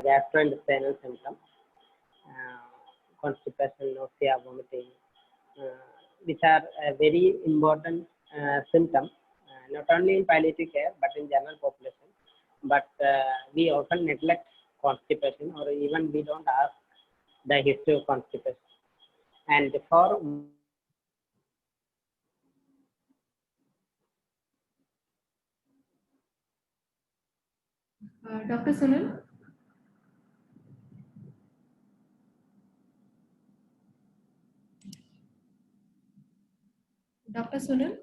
gastrointestinal symptom, constipation, nausea, vomiting, which are very important symptoms, not only in palliative care but in general population. But we often neglect constipation, or even we don't ask the history of constipation. And for Dr. Sunil? Dr. Sunil?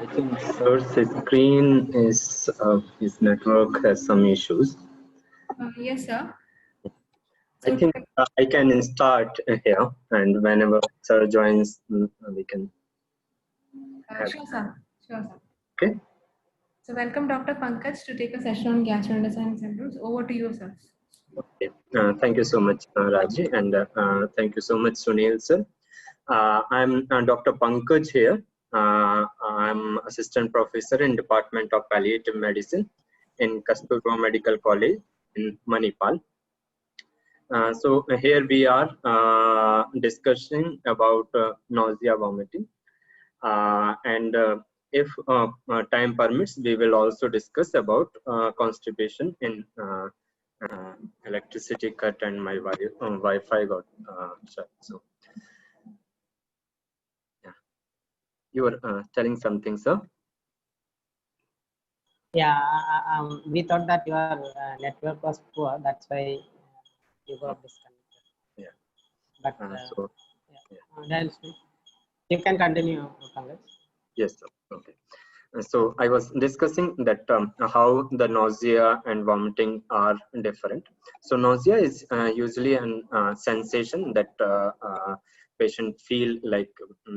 I think sir's screen is his network has some issues. Yes, sir. I think I can start here, and whenever sir joins, we can. Sure, sir. Sure, sir. Okay. So welcome Dr. Pankaj to take a session on gastrointestinal symptoms. Over to you, sir. Okay. Thank you so much, Raji, and thank you so much, Sunil, sir. I'm Dr. Pankaj here. I'm assistant professor in Department of Palliative Medicine in Kasturba Medical College in Manipal. So here we are discussing about nausea, vomiting, and if time permits, we will also discuss about constipation in electricity cut and my Wi-Fi got shut. So yeah, you were telling something, sir? Yeah, we thought that your network was poor, that's why you got disconnected. Yeah. But So yeah. You can continue, Pankaj. Yes, sir. Okay. So I was discussing that how the nausea and vomiting are different. So nausea is usually a sensation that patient feel like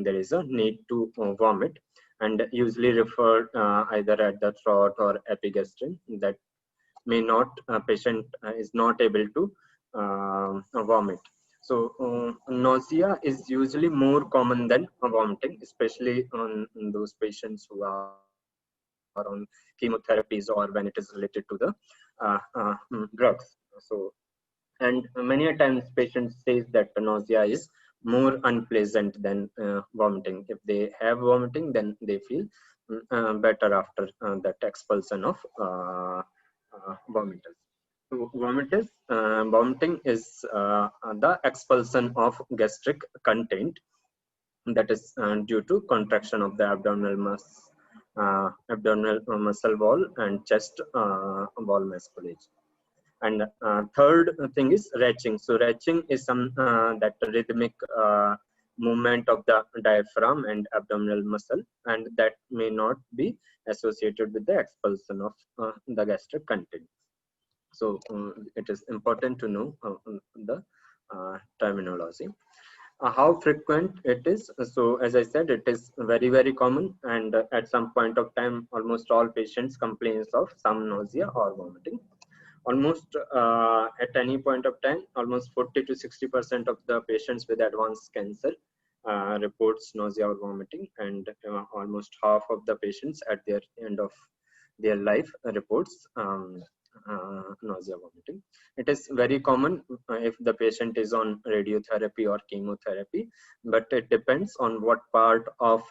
there is a need to vomit, and usually referred either at the throat or epigastrium, that may not patient is not able to vomit. So nausea is usually more common than vomiting, especially on those patients who are on chemotherapies or when it is related to the drugs. So, and many a times patients says that nausea is more unpleasant than vomiting. If they have vomiting, then they feel better after that expulsion of vomiters. So vomiting is the expulsion of gastric content that is due to contraction of the abdominal muscle wall and chest wall musculature. And third thing is retching. So retching is some that rhythmic movement of the diaphragm and abdominal muscle, and that may not be associated with the expulsion of the gastric content. So it is important to know the terminology. How frequent it is. So as I said, it is very, very common, and at some point of time, almost all patients complains of some nausea or vomiting. Almost at any point of time, almost 40 to 60% of the patients with advanced cancer reports nausea or vomiting, and almost half of the patients at their end of their life reports nausea, vomiting. It is very common if the patient is on radiotherapy or chemotherapy, but it depends on what part of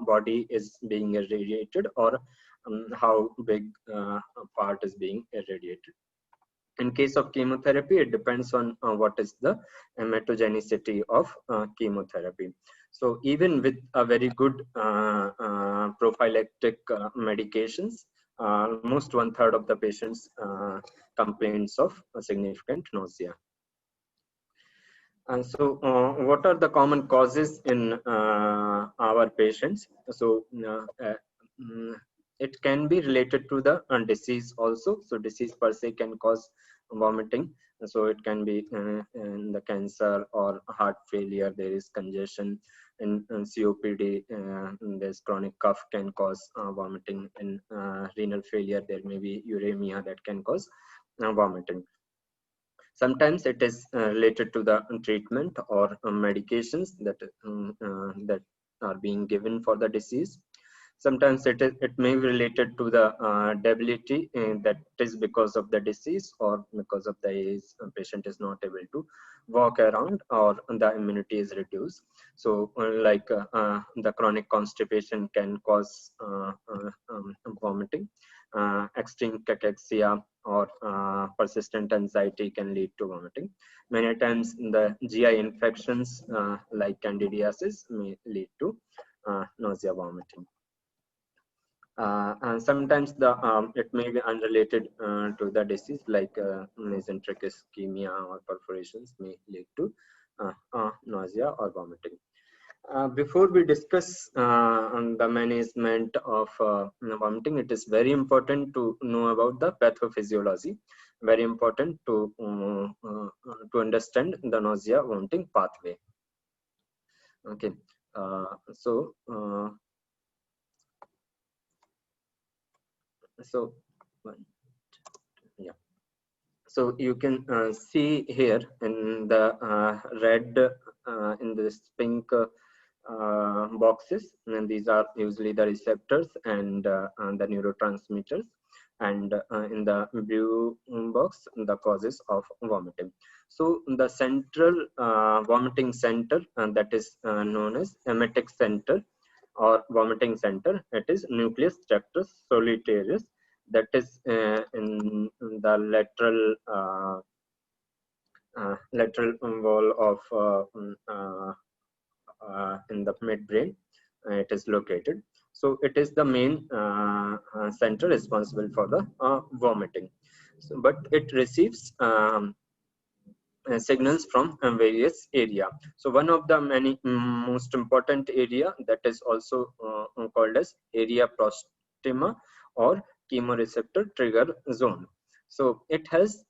body is being irradiated, or how big part is being irradiated. In case of chemotherapy, it depends on what is the hematogenicity of chemotherapy. So even with a very good prophylactic medications, almost 1/3 of the patients complaints of a significant nausea. And so, what are the common causes in our patients? So, mm, it can be related to the disease also. So, disease per se can cause vomiting. So, it can be in the cancer or heart failure. There is congestion in COPD. There's chronic cough can cause vomiting. In renal failure, there may be uremia that can cause vomiting. Sometimes it is related to the treatment or medications that are being given for the disease. Sometimes it may be related to the debility that is because of the disease or because of the age. A patient is not able to walk around or the immunity is reduced. So the chronic constipation can cause vomiting. Extreme cachexia or persistent anxiety can lead to vomiting. Many times the GI infections like candidiasis may lead to nausea, vomiting. And sometimes it may be unrelated to the disease, like mesenteric ischemia or perforations may lead to nausea or vomiting. Before we discuss on the management of vomiting, it is very important to know about the pathophysiology. Very important to understand the nausea vomiting pathway. Okay, so yeah. So you can see here in the red, in this pink boxes, and these are usually the receptors and the neurotransmitters, and in the blue box, the causes of vomiting. So the central vomiting center, that is known as emetic center or vomiting center, it is nucleus tractus solitarius, that is in the lateral wall of in the midbrain. It is located. So it is the main center responsible for the vomiting. So, but it receives signals from various area. So one of the many most important area that is also called as area proxima or chemoreceptor trigger zone. So it has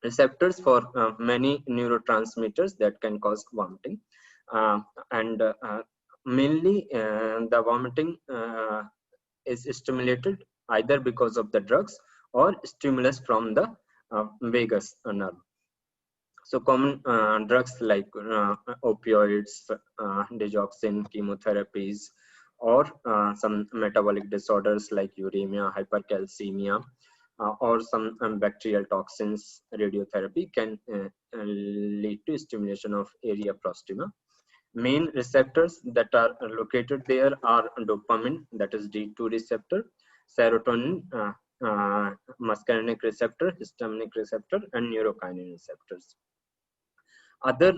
receptors for many neurotransmitters that can cause vomiting, and mainly the vomiting is stimulated either because of the drugs or stimulus from the vagus nerve. So common drugs like opioids, digoxin, chemotherapies, or some metabolic disorders like uremia, hypercalcemia, or some bacterial toxins, radiotherapy can lead to stimulation of area proxima. Main receptors that are located there are dopamine, that is D2 receptor, serotonin, muscarinic receptor, histaminic receptor, and neurokinin receptors. Other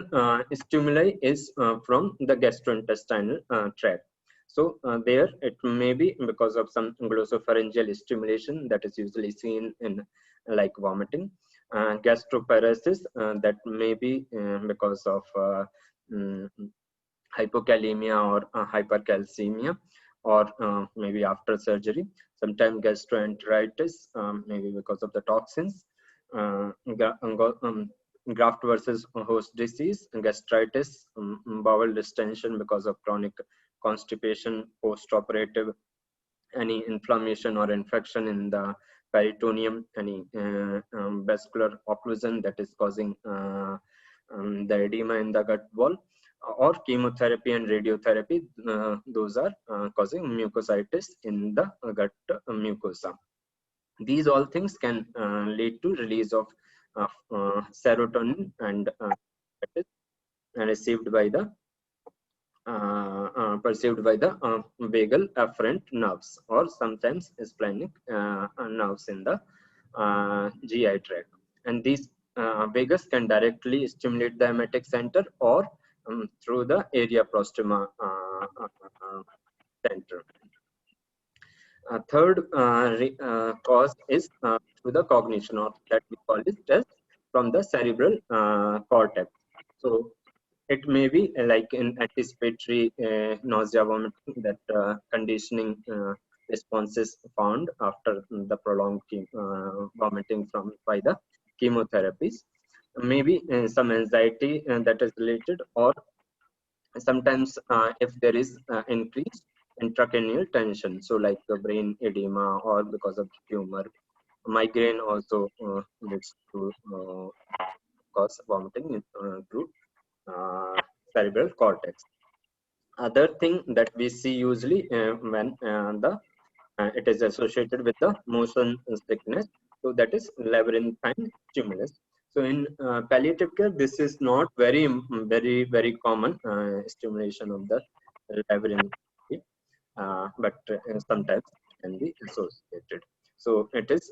stimuli is from the gastrointestinal tract. So there it may be because of some glossopharyngeal stimulation that is usually seen in like vomiting. Gastroparesis that may be because of hypokalemia or hypercalcemia, or maybe after surgery. Sometimes gastroenteritis, maybe because of the toxins. Graft versus host disease, gastritis, bowel distension because of chronic constipation, post-operative, any inflammation or infection in the peritoneum, any vascular occlusion that is causing the edema in the gut wall, or chemotherapy and radiotherapy, those are causing mucositis in the gut mucosa. These all things can lead to release of serotonin, and that is received by the perceived by the vagal afferent nerves, or sometimes splenic nerves in the GI tract. And these vagus can directly stimulate the emetic center or through the area proxima center. Third cause is through the cognition, or that we call it as from the cerebral cortex. So it may be like in anticipatory nausea vomiting, that conditioning responses found after the prolonged vomiting by the chemotherapies. Maybe some anxiety that is related, or sometimes if there is increased intracranial tension, so like the brain edema or because of tumor. Migraine also leads to cause vomiting through cerebral cortex. Other thing that we see usually when it is associated with the motion sickness, so that is labyrinthine stimulus. So in palliative care, this is not very common stimulation of the labyrinth, but sometimes can be associated. So it is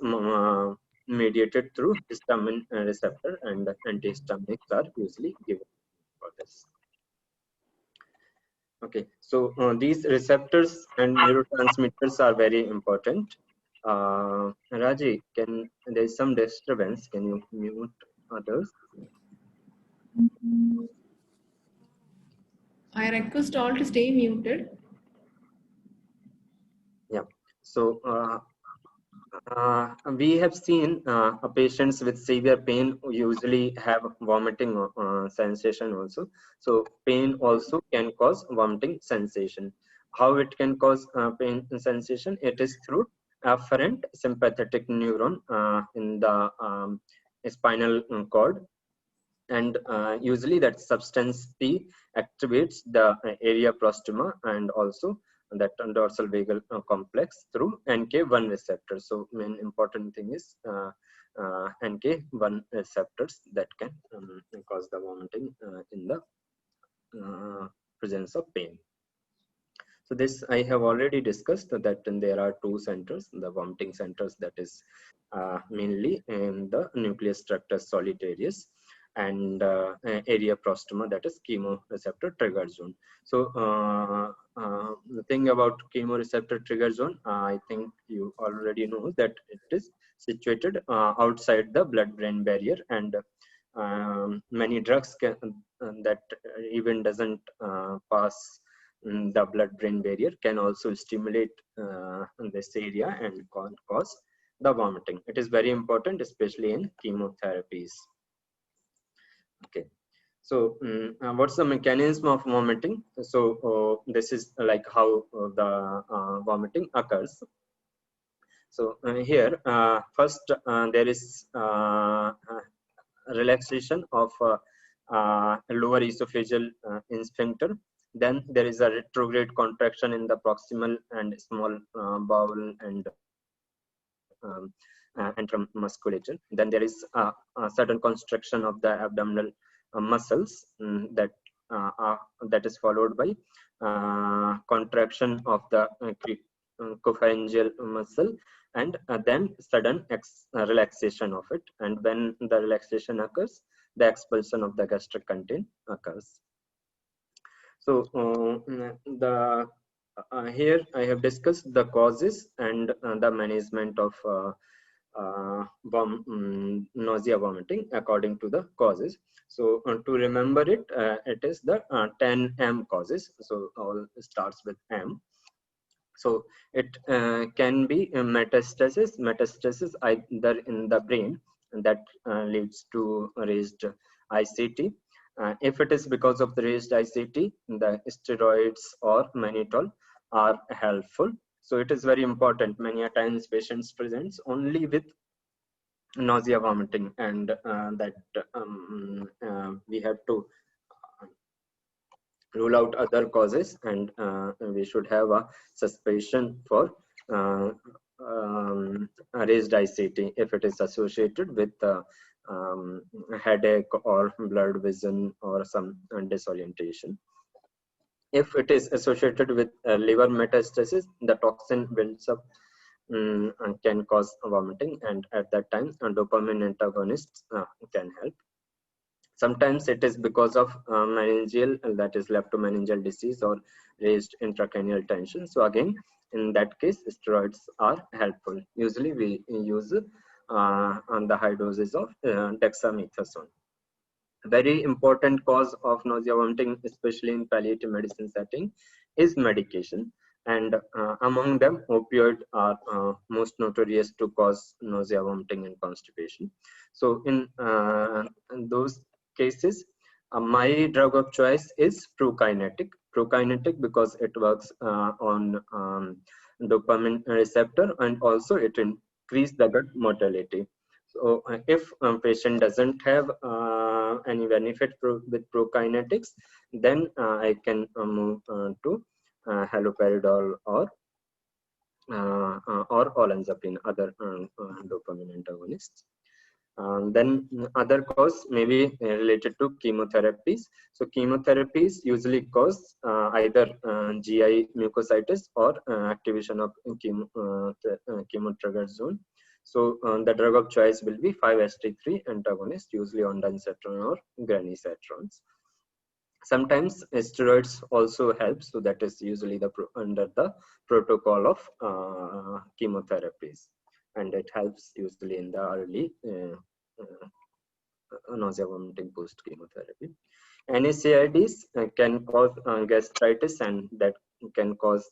mediated through histamine receptor, and antihistaminics are usually given for this. Okay, so these receptors and neurotransmitters are very important. Raji, there is some disturbance? Can you mute others? I request all to stay muted. Yeah. So we have seen patients with severe pain usually have vomiting sensation also. So pain also can cause vomiting sensation. How it can cause pain sensation? It is through afferent sympathetic neuron in the spinal cord, and usually that substance P activates the area prostoma and also that dorsal vagal complex through NK1 receptors. So main important thing is NK1 receptors that can cause the vomiting in the presence of pain. So this I have already discussed, that there are two centers, the vomiting centers, that is mainly in the nucleus tractus solitarius, and area prostoma, that is chemoreceptor trigger zone. So the thing about chemoreceptor trigger zone, I think you already know that it is situated outside the blood-brain barrier, and many drugs can, that even doesn't pass the blood-brain barrier can also stimulate this area and cause the vomiting. It is very important, especially in chemotherapies. Okay, so what's the mechanism of vomiting? So this is like how the vomiting occurs. So here first there is relaxation of lower esophageal sphincter. Then there is a retrograde contraction in the proximal and small bowel and antrum musculature. Then there is a certain constriction of the abdominal muscles that is followed by contraction of the copharyngeal muscle, and then sudden relaxation of it. And when the relaxation occurs, the expulsion of the gastric content occurs. So here I have discussed the causes and the management of nausea vomiting according to the causes. So to remember it, it is the 10 M causes. So all starts with M. So it can be metastasis either in the brain, and that leads to raised ICT. If it is because of the raised ICT, the steroids or mannitol are helpful. So it is very important. Many a times patients presents only with nausea vomiting, and that we have to rule out other causes, and we should have a suspicion for raised ICT if it is associated with headache or blurred vision or some disorientation. If it is associated with liver metastasis, the toxin builds up and can cause vomiting, and at that time dopamine antagonists can help. Sometimes it is because of meningeal, that is leptomeningeal disease or raised intracranial tension. So again, in that case, steroids are helpful. Usually we use on the high doses of dexamethasone. Very important cause of nausea vomiting, especially in palliative medicine setting, is medication. And among them, opioid are most notorious to cause nausea, vomiting, and constipation. So in those cases, my drug of choice is prokinetic. Prokinetic because it works on dopamine receptor, and also it increases the gut motility. So if a patient doesn't have any benefit with prokinetics, then I can move to haloperidol or olanzapine, other dopamine antagonists. Then other cause may be related to chemotherapies. So chemotherapies usually cause either GI mucositis or activation of chemo trigger zone. So the drug of choice will be 5-HT3 antagonist, usually ondansetron or granisetrons. Sometimes steroids also help, so that is usually under the protocol of chemotherapies, and it helps usually in the early nausea, vomiting post chemotherapy. NSAIDs can cause gastritis, and that can cause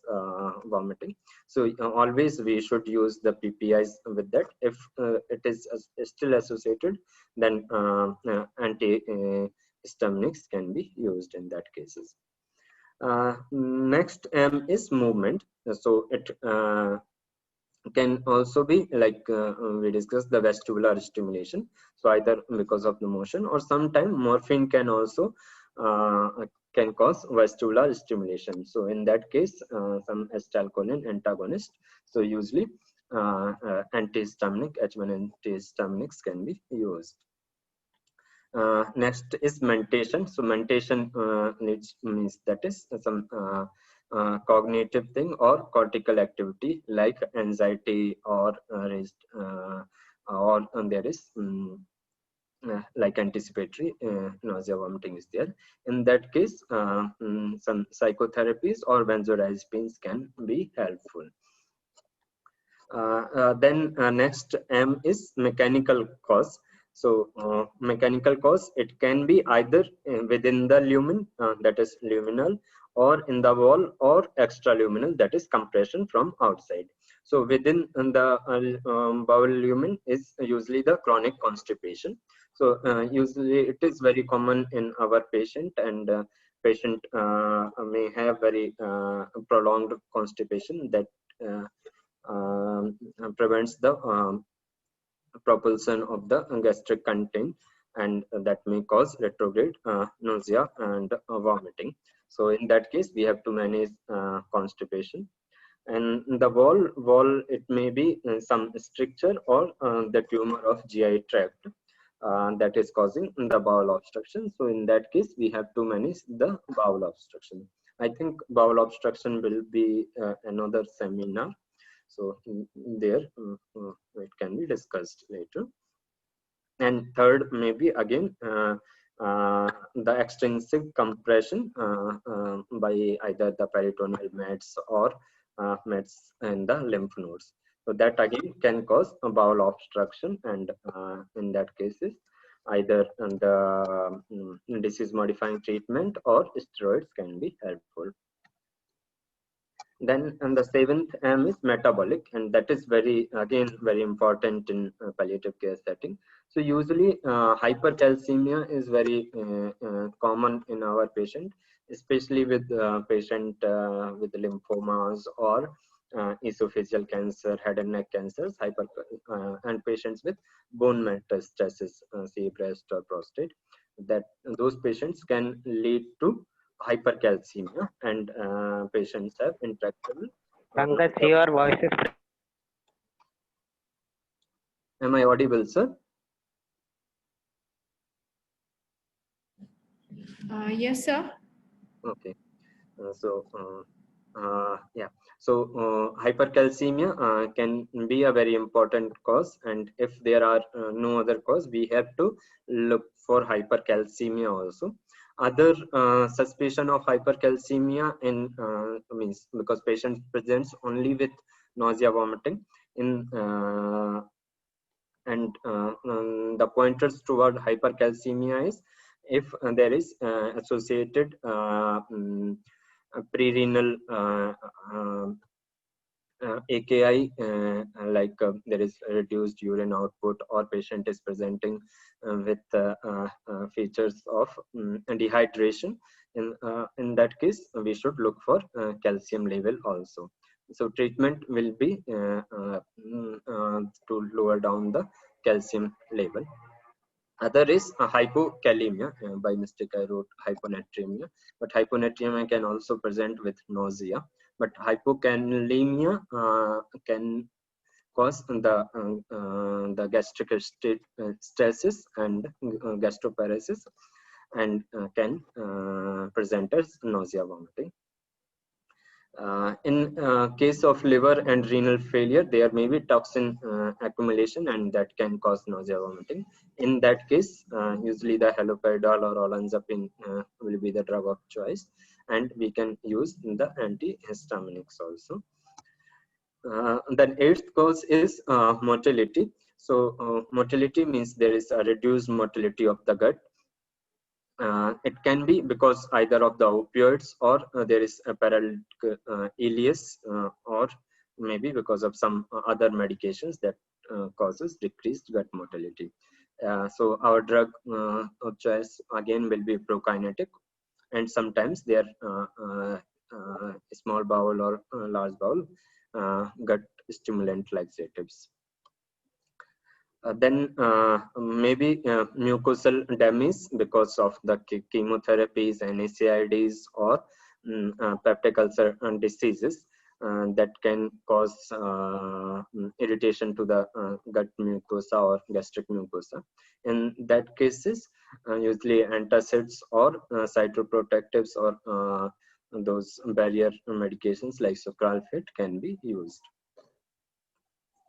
vomiting. So always we should use the PPIs with that. If it is still associated, then antihistaminics can be used in that cases. Next M is movement. So it can also be like we discussed, the vestibular stimulation. So either because of the motion, or sometimes morphine can also can cause vestibular stimulation. So in that case, some acetylcholine antagonist. So usually antihistaminic, H1 antihistaminics can be used. Next is mentation. So mentation means that is some cognitive thing or cortical activity like anxiety or raised or there is like anticipatory nausea, vomiting is there. In that case, some psychotherapies or benzodiazepines can be helpful. Then next M is mechanical cause. So mechanical cause, it can be either within the lumen, that is luminal, or in the wall, or extraluminal, that is compression from outside. So within the bowel lumen is usually the chronic constipation. So usually it is very common in our patient, and patient may have very prolonged constipation that prevents the propulsion of the gastric content, and that may cause retrograde nausea and vomiting. So in that case, we have to manage constipation. And the wall, it may be some stricture or the tumor of GI tract that is causing the bowel obstruction. So in that case, we have to manage the bowel obstruction. I think bowel obstruction will be another seminar. So there it can be discussed later. And third, maybe again the extrinsic compression by either the peritoneal meds or meds in the lymph nodes. So that again can cause a bowel obstruction, and in that cases, either the disease modifying treatment or steroids can be helpful. Then, and the seventh M is metabolic, and that is very important in palliative care setting. So usually hypercalcemia is very common in our patient, especially with patient with lymphomas or esophageal cancer, head and neck cancers, and patients with bone metastasis, say breast or prostate. That those patients can lead to hypercalcemia, and patients have intractable. Pankaj, your voice is. Am I audible, sir? Yes, sir. Okay. Yeah. So hypercalcemia can be a very important cause, and if there are no other cause, we have to look for hypercalcemia also. Other suspicion of hypercalcemia in means because patient presents only with nausea, vomiting. In And the pointers toward hypercalcemia is if there is associated prerenal AKI, like there is reduced urine output, or patient is presenting with features of dehydration. In that case, we should look for calcium level also. So treatment will be to lower down the calcium level. Other is hypokalemia. By mistake, I wrote hyponatremia, but hyponatremia can also present with nausea. But hypokalemia can cause the gastric stasis and gastroparesis, and can present as nausea, vomiting. In case of liver and renal failure, there may be toxin accumulation, and that can cause nausea, vomiting. In that case, usually the haloperidol or olanzapine will be the drug of choice, and we can use the antihistaminics also. Then eighth cause is motility. So motility means there is a reduced motility of the gut. It can be because either of the opioids, or there is a paralytic ileus, or maybe because of some other medications that causes decreased gut motility. So our drug of choice again will be prokinetic, and sometimes they are small bowel or large bowel gut stimulant laxatives. Then maybe mucosal damage because of the chemotherapies, NSAIDs, or peptic ulcer diseases that can cause irritation to the gut mucosa or gastric mucosa. In that cases, usually antacids or cytoprotectives, or those barrier medications like sucralfate can be used.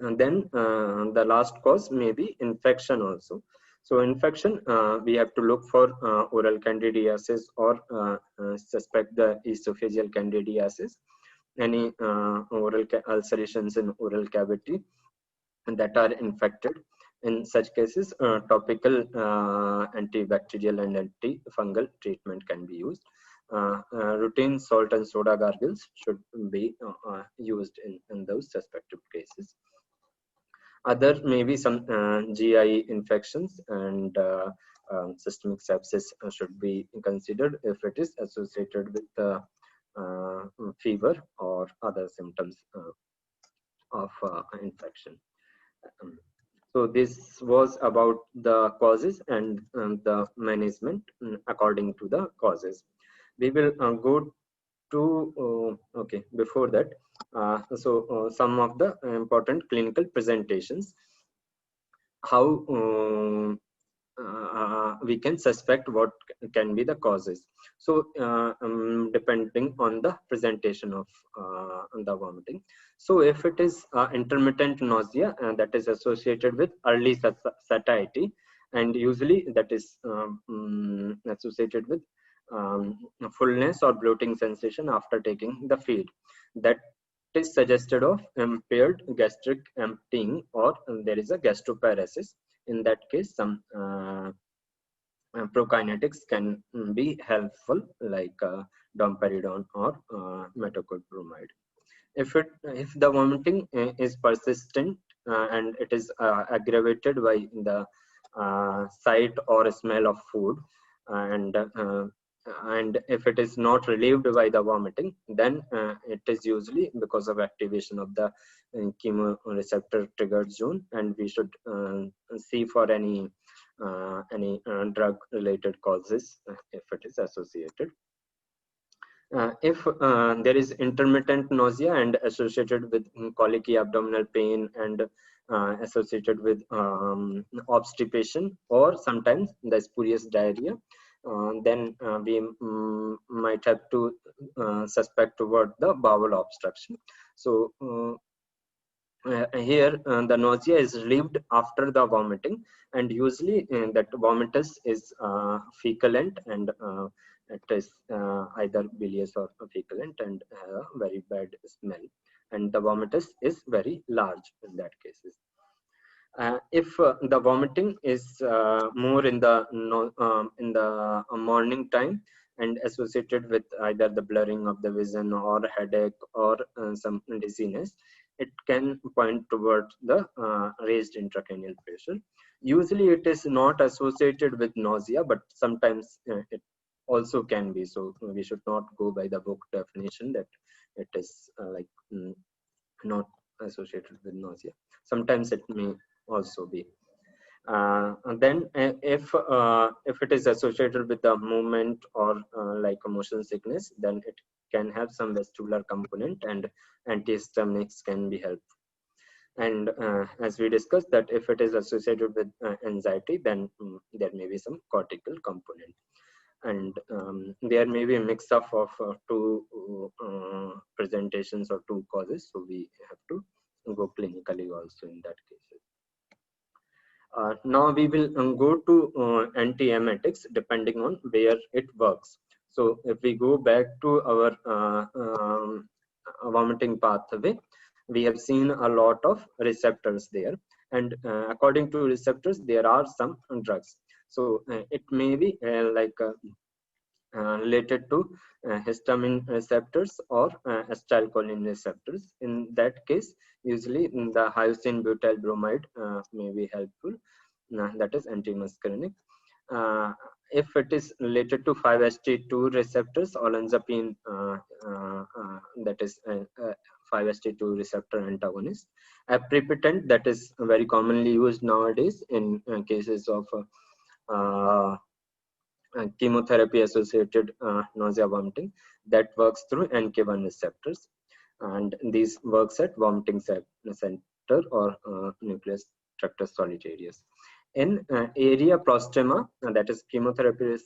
And then the last cause may be infection also. So infection, we have to look for oral candidiasis, or suspect the esophageal candidiasis, any oral ulcerations in oral cavity that are infected. In such cases, topical antibacterial and antifungal treatment can be used. Routine salt and soda gargles should be used in those suspected cases. Other maybe some GI infections and systemic sepsis should be considered if it is associated with fever or other symptoms of infection. So this was about the causes and the management according to the causes. We will go to okay, before that, some of the important clinical presentations, how we can suspect what can be the causes. So depending on the presentation of the vomiting. So if it is intermittent nausea that is associated with early satiety, and usually that is associated with fullness or bloating sensation after taking the feed, that is suggested of impaired gastric emptying, or there is a gastroparesis. In that case, some prokinetics can be helpful, like domperidone or metoclopramide. If the vomiting is persistent and it is aggravated by the sight or smell of food, and if it is not relieved by the vomiting, then it is usually because of activation of the chemoreceptor triggered zone, and we should see for any drug related causes if it is associated. If there is intermittent nausea and associated with colicky abdominal pain, and associated with obstipation, or sometimes the spurious diarrhea, then we might have to suspect toward the bowel obstruction. So here the nausea is relieved after the vomiting, and usually that vomitus is feculent, and it is either bilious or feculent, and very bad smell, and the vomitus is very large in that cases. If the vomiting is more in the morning time and associated with either the blurring of the vision or headache or some dizziness, it can point towards the raised intracranial pressure. Usually it is not associated with nausea, but sometimes it also can be. So we should not go by the book definition that it is not associated with nausea. Sometimes it may also be. And then if it is associated with the movement or like a motion sickness, then it can have some vestibular component, and antihistaminics can be helpful. And as we discussed, that if it is associated with anxiety, then there may be some cortical component. And there may be a mix of two presentations or two causes, so we have to go clinically also in that case. Now we will go to antiemetics depending on where it works. So if we go back to our vomiting pathway, we have seen a lot of receptors there, and according to receptors there are some drugs. So it may be related to histamine receptors or acetylcholine receptors. In that case, usually the hyoscine butyl bromide may be helpful, that is antimuscarinic. If it is related to 5-HT2 receptors, olanzapine, that is 5-HT2 receptor antagonist. Aprepitant, that is very commonly used nowadays in cases of chemotherapy associated nausea vomiting, that works through NK1 receptors, and these works at vomiting center or nucleus tractus solitarius. In area prostema, that is chemotherapy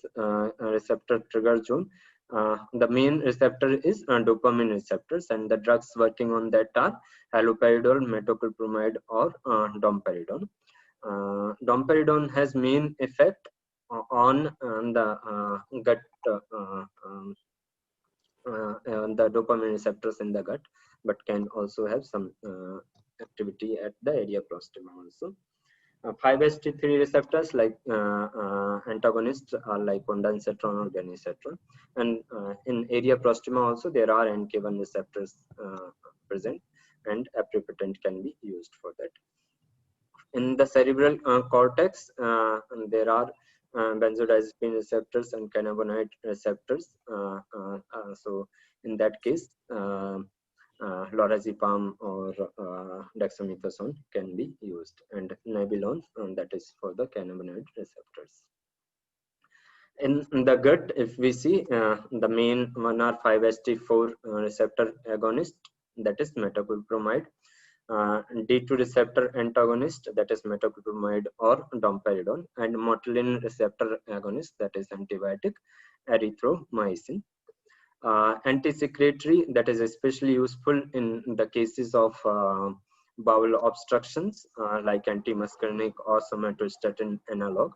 receptor trigger zone, the main receptor is dopamine receptors, and the drugs working on that are haloperidol, metoclopramide, or domperidone. Domperidone has main effect on the gut, the dopamine receptors in the gut, but can also have some activity at the area prostema also. 5-HT3 receptors like antagonists are like ondansetron or ganisetron, and in area prostema also there are NK1 receptors present, and aprepitant can be used for that. In the cerebral cortex, there are benzodiazepine receptors and cannabinoid receptors. So in that case, lorazepam or dexamethasone can be used, and nabilone, that is for the cannabinoid receptors. In the gut, if we see the main one are 5-HT4 receptor agonist, that is metoclopramide. D2 receptor antagonist, that is metoclopramide or domperidone, and mortellin receptor agonist, that is antibiotic erythromycin. Anti-secretory, that is especially useful in the cases of bowel obstructions like antimuscarinic or somatostatin analog.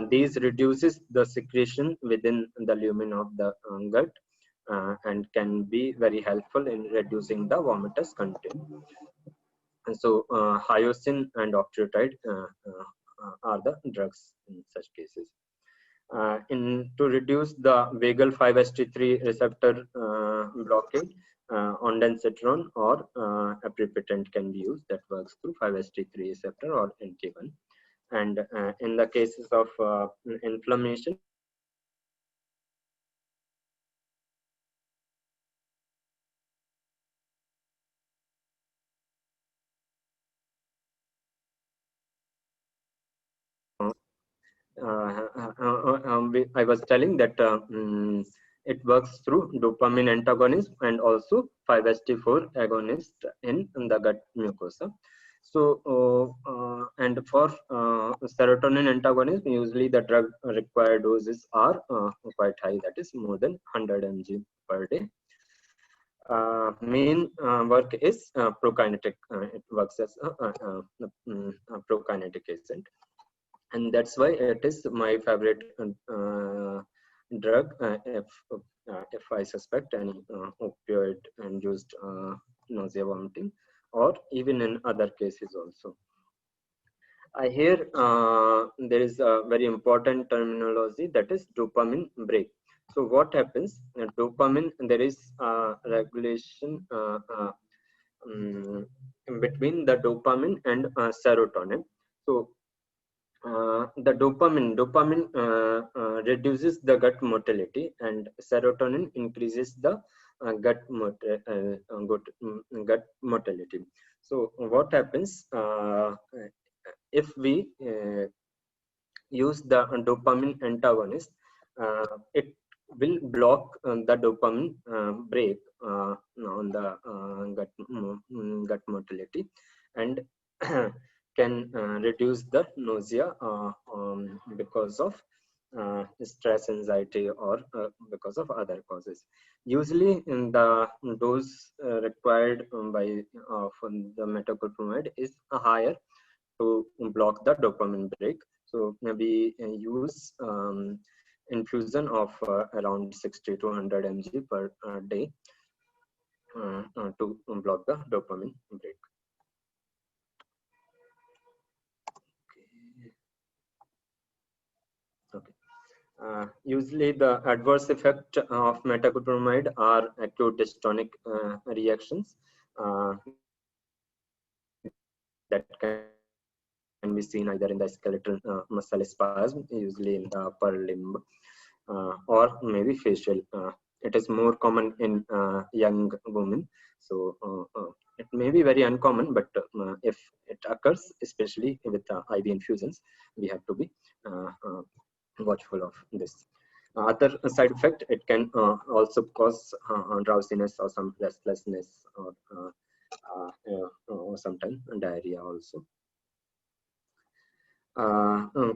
These reduces the secretion within the lumen of the gut and can be very helpful in reducing the vomitous content. And so hyoscine and octreotide are the drugs in such cases. To reduce the vagal 5-HT3 receptor blockade, ondansetron or aprepitant can be used, that works through 5-HT3 receptor or NK1. And in the cases of inflammation, I was telling that it works through dopamine antagonism and also 5-HT4 agonist in the gut mucosa. So, and for serotonin antagonism, usually the drug required doses are quite high, that is more than 100 mg per day. Main work is prokinetic. It works as a prokinetic agent, and that's why it is my favorite drug if I suspect any opioid induced nausea vomiting, or even in other cases also. Here there is a very important terminology, that is dopamine break. So what happens? Dopamine, there is regulation in between the dopamine and serotonin. So the dopamine reduces the gut motility, and serotonin increases the gut motility. So what happens if we use the dopamine antagonist? It will block the dopamine break on the gut motility, and can reduce the nausea because of stress, anxiety, or because of other causes. Usually, in the dose required by for the metoclopramide is higher to block the dopamine break. So we use infusion of around 60 to 100 mg per day to block the dopamine break. Okay. Usually the adverse effect of metoclopramide are acute dystonic reactions that can be seen either in the skeletal muscle spasm, usually in the upper limb, or maybe facial. It is more common in young women. So it may be very uncommon, but if it occurs, especially with IV infusions, we have to be watchful of this. Other side effect, it can also cause drowsiness or some restlessness, or sometimes diarrhea also.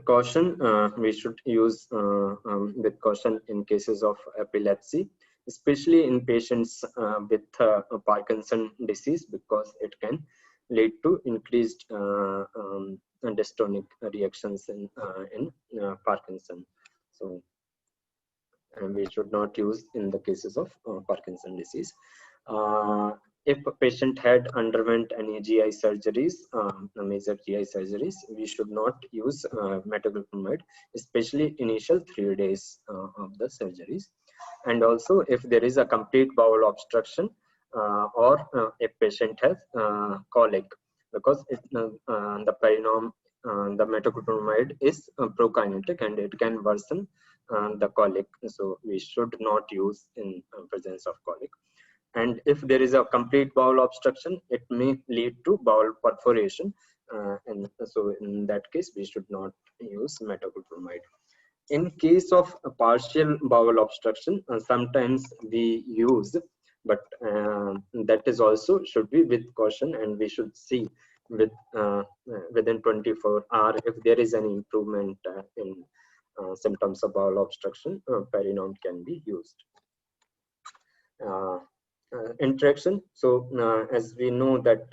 Caution, we should use with caution in cases of epilepsy, especially in patients with Parkinson disease, because it can lead to increased dystonic reactions in Parkinson. So we should not use in the cases of Parkinson disease. If a patient had underwent any GI surgeries, major GI surgeries, we should not use metoclopramide, especially initial 3 days of the surgeries. And also, if there is a complete bowel obstruction, or a patient has colic, because the perinom, the metoclopramide is prokinetic and it can worsen the colic, so we should not use in presence of colic. And if there is a complete bowel obstruction, it may lead to bowel perforation, and so in that case we should not use metoclopramide. In case of a partial bowel obstruction, sometimes we use, but that is also should be with caution, and we should see within 24 hours if there is any improvement in symptoms of bowel obstruction, Perinorm can be used. Interaction. So as we know that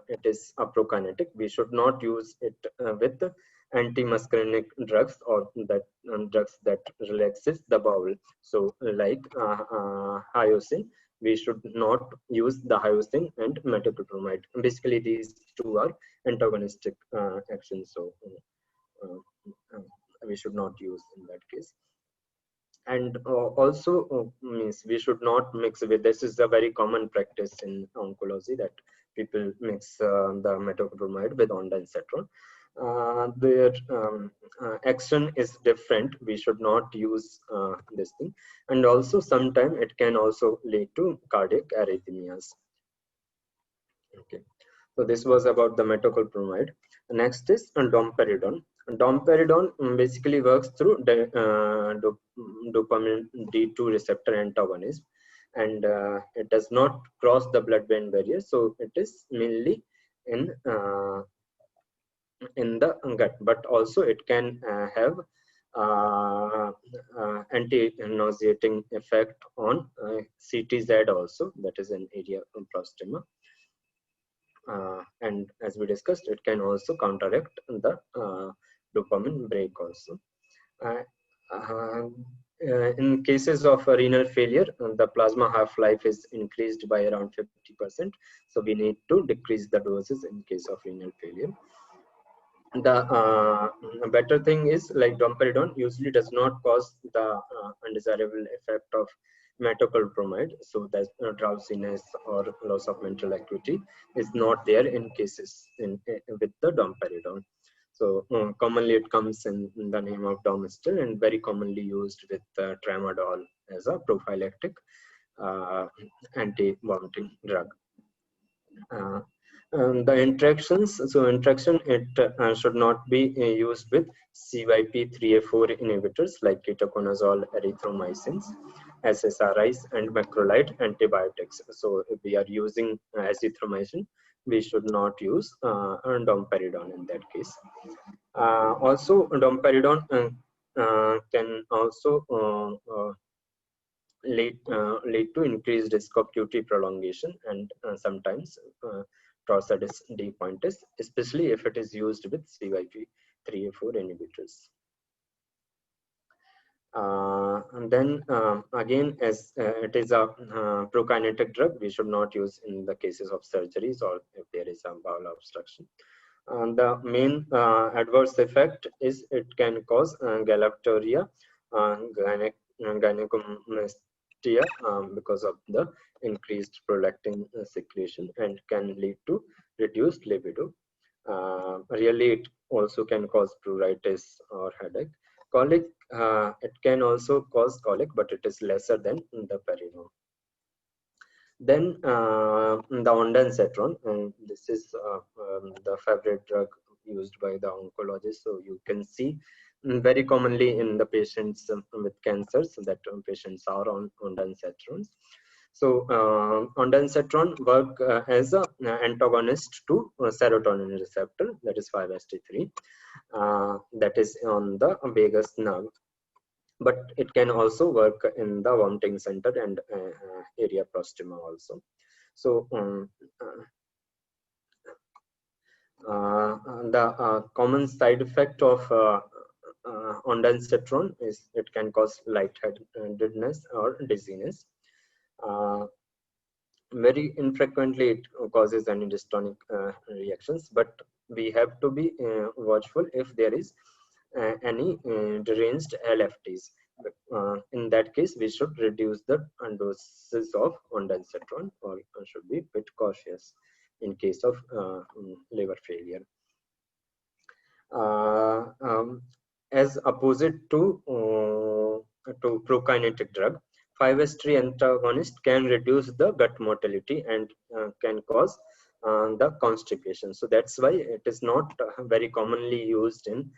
it is a prokinetic, we should not use it with antimuscarinic drugs, or that drugs that relaxes the bowel. So like hyoscine, we should not use the hyoscine and metoclopramide. Basically, these two are antagonistic actions, so we should not use in that case. And also means we should not mix with, this is a very common practice in oncology, that people mix the metoclopramide with ondansetron. Their action is different. We should not use this thing, and also sometimes it can also lead to cardiac arrhythmias. Okay, so this was about the metoclopramide. Next is domperidone. Domperidone basically works through dopamine D2 receptor antagonism, and it does not cross the blood-brain barrier, so it is mainly in the gut, but also it can have anti-nauseating effect on CTZ also, that is an area of blastema. And as we discussed, it can also counteract the dopamine break also. In cases of renal failure, the plasma half-life is increased by around 50%. So we need to decrease the doses in case of renal failure. The better thing is like domperidone usually does not cause the undesirable effect of metoclopramide, so that drowsiness or loss of mental acuity is not there in cases with the domperidone. So commonly it comes in the name of Domestil and very commonly used with tramadol as a prophylactic anti-vomiting drug. The interactions, so interaction, it should not be used with CYP3A4 inhibitors like ketoconazole, erythromycins, SSRIs, and macrolide antibiotics. So if we are using azithromycin, we should not use domperidone in that case. Also, domperidone can also lead to increased risk of QT prolongation and sometimes Torsades D pointers, especially if it is used with CYP3A4 inhibitors. And then again, as it is a prokinetic drug, we should not use in the cases of surgeries or if there is a bowel obstruction. The main adverse effect is it can cause galactorrhea, gynecomastia because of the increased prolactin secretion, and can lead to reduced libido. Really, it also can cause pruritus or headache. Colic, it can also cause colic, but it is lesser than the peridone. Then the ondansetron, and this is the favorite drug used by the oncologist. So you can see very commonly in the patients with cancers that patients are on ondansetrons. So ondansetron work as an antagonist to serotonin receptor, that is 5-HT3, that is on the vagus nerve. But it can also work in the vomiting center and area proxima also. So the common side effect of ondansetron is it can cause lightheadedness or dizziness. Very infrequently it causes any dystonic reactions, but we have to be watchful if there is any deranged LFTs. In that case, we should reduce the doses of ondansetron, or should be a bit cautious in case of liver failure. As opposite to prokinetic drug, 5-HT3 antagonist can reduce the gut motility and can cause the constipation. So that's why it is not very commonly used in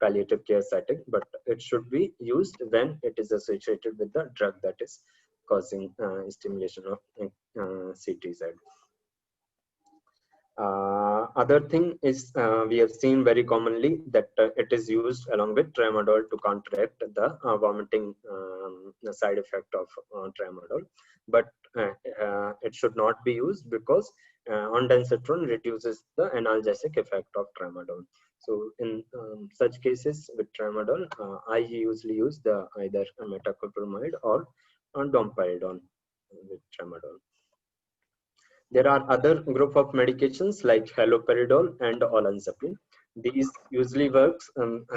palliative care setting, but it should be used when it is associated with the drug that is causing stimulation of CTZ. Other thing is we have seen very commonly that it is used along with tramadol to counteract the vomiting side effect of tramadol, but it should not be used because ondansetron reduces the analgesic effect of tramadol. So in such cases with tramadol, I usually use the either metoclopramide or domperidone with tramadol. There are other group of medications like haloperidol and olanzapine. These usually works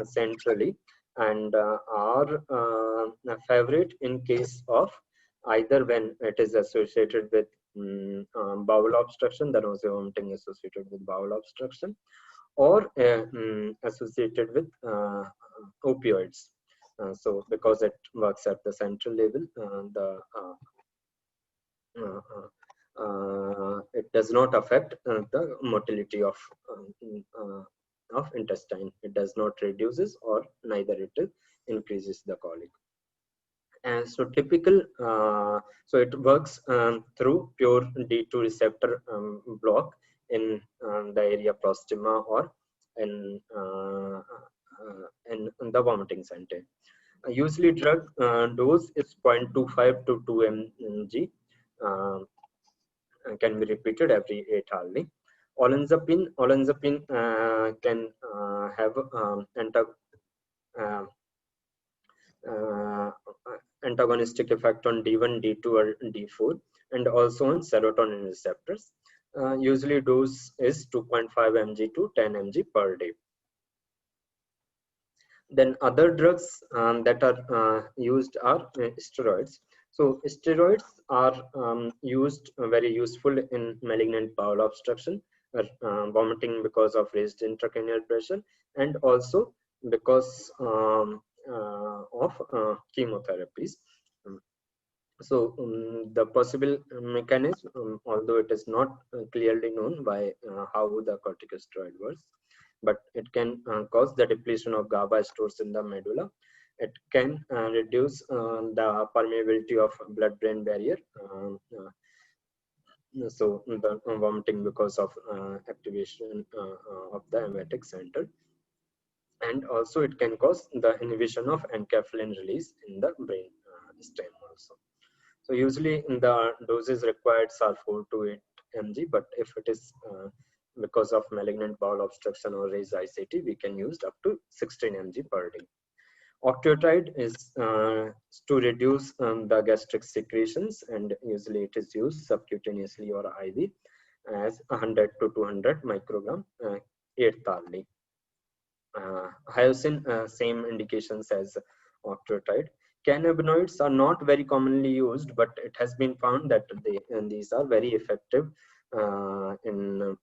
centrally and are a favorite in case of either when it is associated with bowel obstruction, the nausea vomiting associated with bowel obstruction, or associated with opioids. So because it works at the central level, it does not affect the motility of intestine. It does not reduces or neither it increases the colic. And so typical, so it works through pure D2 receptor block in the area proxima or in the vomiting center. Usually drug dose is 0.25 to 2 mg. Can be repeated every 8 hourly. Olanzapine can have antagonistic effect on D1, D2, or D4, and also on serotonin receptors. Usually dose is 2.5 mg to 10 mg per day. Then other drugs that are used are steroids. So steroids are used very useful in malignant bowel obstruction, vomiting because of raised intracranial pressure, and also because of chemotherapies. The possible mechanism, although it is not clearly known by how the corticosteroid works, but it can cause the depletion of GABA stores in the medulla. It can reduce the permeability of blood-brain barrier. So the vomiting because of activation of the emetic center. And also it can cause the inhibition of enkephalin release in the brain stem also. So usually in the doses required are 4 to 8 mg, but if it is because of malignant bowel obstruction or raised ICT, we can use up to 16 mg per day. Octreotide is to reduce the gastric secretions, and usually it is used subcutaneously or IV as 100 to 200 microgram 8th hourly. Hyoscine, same indications as octreotide. Cannabinoids are not very commonly used, but it has been found that these are very effective in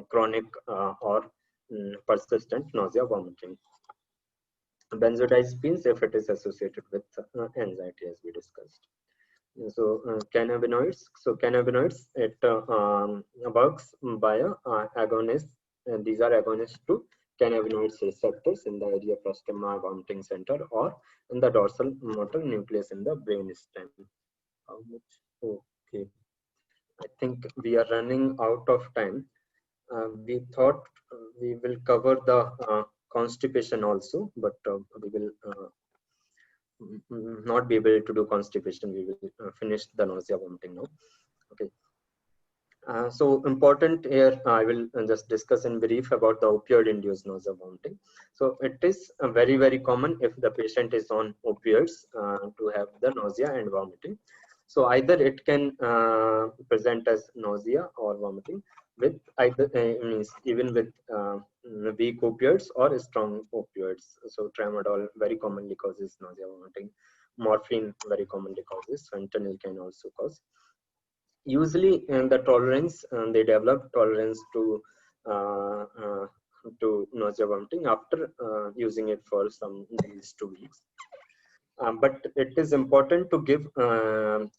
chronic or persistent nausea, vomiting. Benzodiazepines, if it is associated with anxiety, as we discussed. So cannabinoids. So cannabinoids, it works via agonists. These are agonists to cannabinoid receptors in the area of stomach, vomiting center, or in the dorsal motor nucleus in the brain stem. How much? Okay, I think we are running out of time. We thought we will cover the constipation also, but we will not be able to do constipation. We will finish the nausea, vomiting now. Okay. So important here, I will just discuss in brief about the opioid-induced nausea, vomiting. So it is very, very common if the patient is on opioids to have the nausea and vomiting. So either it can present as nausea or vomiting with either means even with weak opioids or strong opioids. So tramadol very commonly causes nausea, vomiting. Morphine very commonly causes. Fentanyl can also cause. Usually in the tolerance, they develop tolerance to nausea, vomiting after using it for some days to weeks. But it is important to give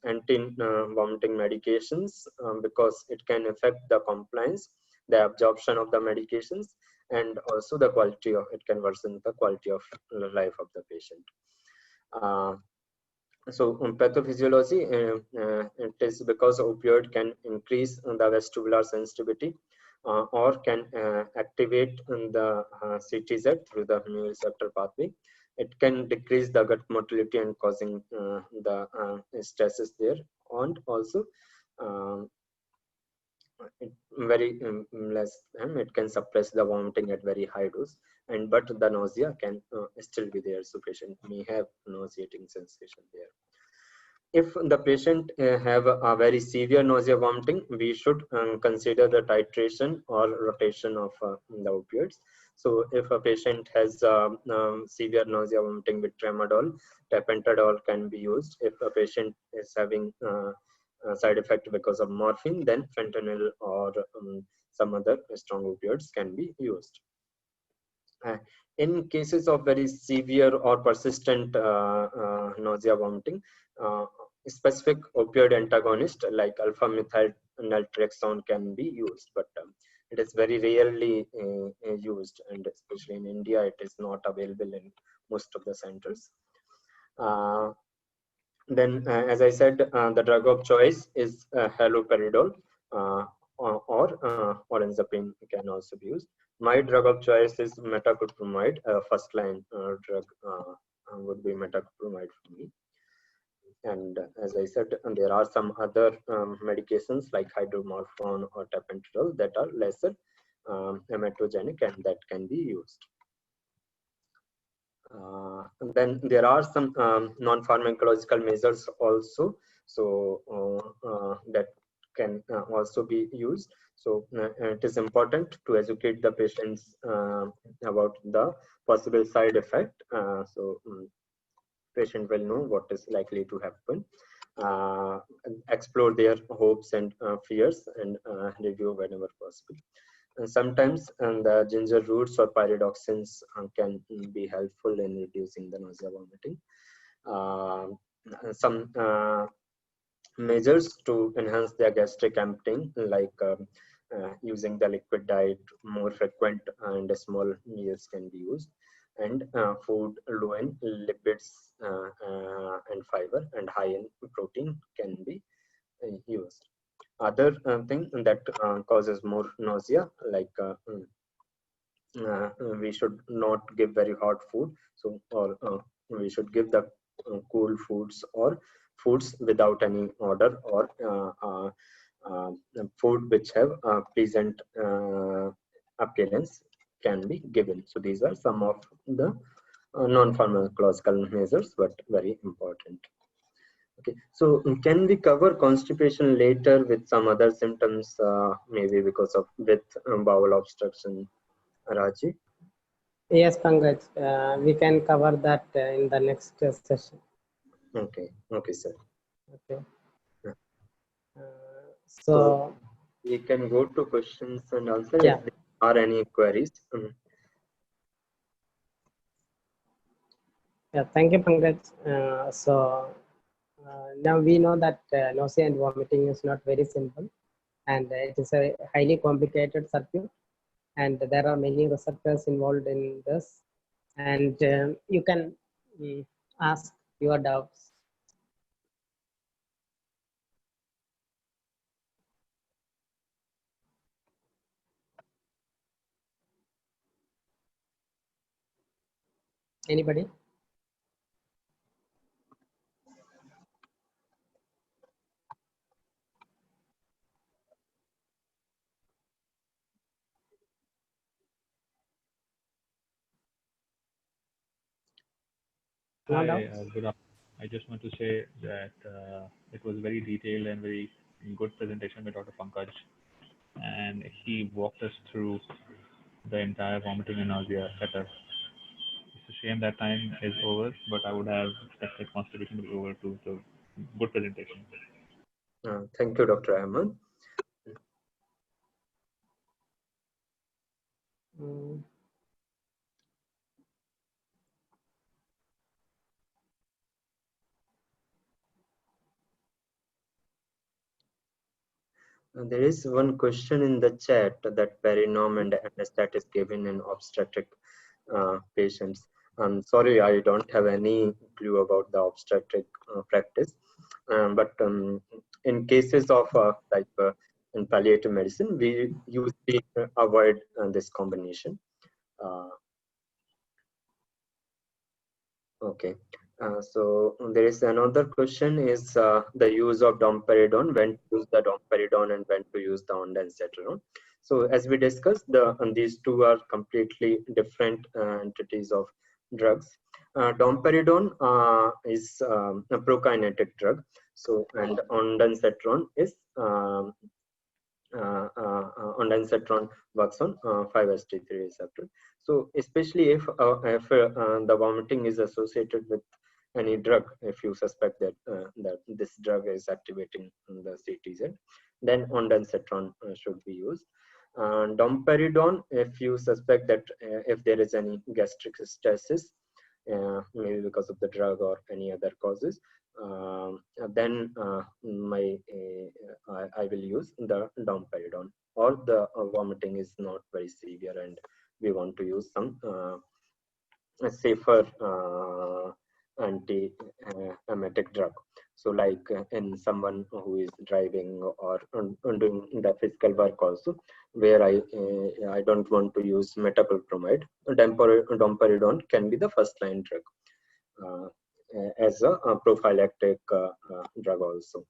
anti-vomiting medications because it can affect the compliance, the absorption of the medications, and also the quality of, it can worsen the quality of life of the patient. So pathophysiology, it is because opioid can increase the vestibular sensitivity or can activate the CTZ through the receptor pathway. It can decrease the gut motility and causing the stresses there, and also very less it can suppress the vomiting at very high dose, and but the nausea can still be there, so patient may have nauseating sensation there. If the patient have a very severe nausea, vomiting, we should consider the titration or rotation of the opioids. So if a patient has severe nausea, vomiting with tramadol, tapentadol can be used. If a patient is having side effect because of morphine, then fentanyl or some other strong opioids can be used. In cases of very severe or persistent nausea, vomiting, specific opioid antagonist like alpha-methyl naltrexone can be used, but it is very rarely used, and especially in India, it is not available in most of the centers. Then, as I said, the drug of choice is haloperidol or olanzapine can also be used. My drug of choice is metoclopramide. First line drug would be metoclopramide for me. And as I said, there are some other medications like hydromorphone or tapentadol that are lesser emetogenic and that can be used. And then there are some non-pharmacological measures also, so that can also be used. So it is important to educate the patients about the possible side effect. Patient will know what is likely to happen, explore their hopes and fears, and review whenever possible. And sometimes the ginger roots or pyridoxines can be helpful in reducing the nausea vomiting. Some measures to enhance their gastric emptying, like using the liquid diet more frequent and small meals can be used, and food low in lipids and fiber and high in protein can be used. Other thing that causes more nausea, like we should not give very hot food, so or we should give the cool foods or foods without any odor, or food which have pleasant appearance can be given. So these are some of the non-pharmacological measures, but very important. Okay, so can we cover constipation later with some other symptoms, maybe because of with bowel obstruction, Raji? Yes, Pankaj, we can cover that in the next session. Okay, okay, sir. Okay. Yeah. So we can go to questions and answers yeah. if there are any queries. Yeah, thank you, Pankaj. Now we know that nausea and vomiting is not very simple, and it is a highly complicated circuit, and there are many receptors involved in this, and you can ask your doubts. Anybody? No Hi, doubts? good afternoon. I just want to say that it was very detailed and very good presentation by Dr. Pankaj, and he walked us through the entire vomiting and nausea setup. It's a shame that time is over, but I would have expected constipation to be over too. So, good presentation. Thank you, Dr. Ahmed. Mm. There is one question in the chat that perinom and anesthetic is given in obstetric patients. I'm sorry, I don't have any clue about the obstetric practice, but in cases of in palliative medicine, we usually avoid this combination. Okay. So there is another question is the use of domperidone, when to use the domperidone and when to use the ondansetron. So as we discussed, these two are completely different entities of drugs. Domperidone is a prokinetic drug. So, and ondansetron is ondansetron works on 5-HT3 receptor. So especially if the vomiting is associated with any drug, if you suspect that that this drug is activating the CTZ, then ondansetron should be used. Domperidone, if you suspect that if there is any gastric stasis, maybe because of the drug or any other causes, then I will use the domperidone, or the vomiting is not very severe and we want to use some a safer anti-emetic drug. So like in someone who is driving or doing the physical work also, where I don't want to use metoclopramide, domperidone can be the first line drug as a prophylactic drug also.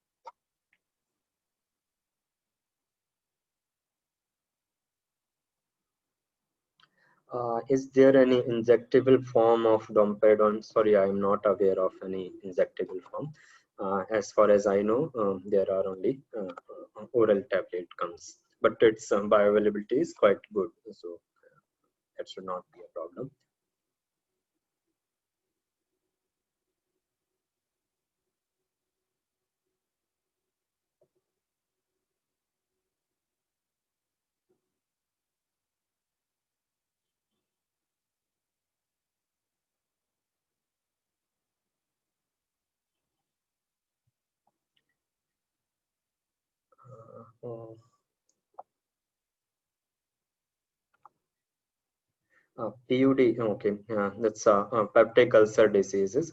Is there any injectable form of domperidone? Sorry, I am not aware of any injectable form. As far as I know, there are only oral tablet comes, but its bioavailability is quite good, so that should not be a problem. PUD, okay, that's peptic ulcer diseases.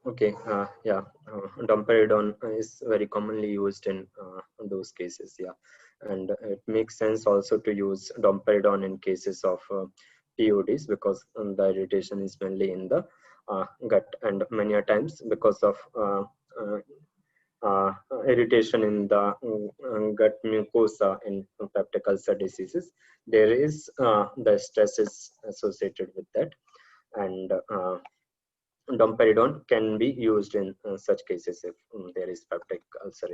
Okay, yeah, domperidone is very commonly used in those cases, yeah, and it makes sense also to use domperidone in cases of PUDs because the irritation is mainly in the gut, and many a times because of irritation in the gut mucosa in peptic ulcer diseases, there is the stress is associated with that, and domperidone can be used in such cases if there is peptic ulcer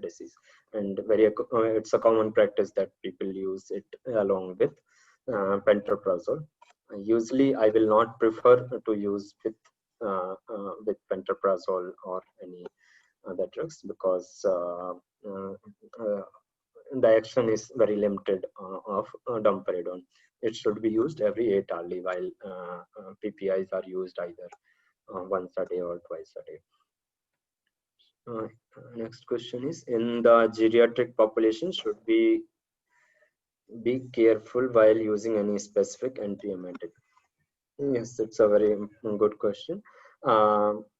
disease, and it's a common practice that people use it along with pantoprazole. Usually I will not prefer to use with pantoprazole or any other drugs because the action is very limited of domperidone. It should be used every 8 hourly, while PPIs are used either once a day or twice a day. Next question is, in the geriatric population, should we be careful while using any specific antiemetic? Yes, it's a very good question.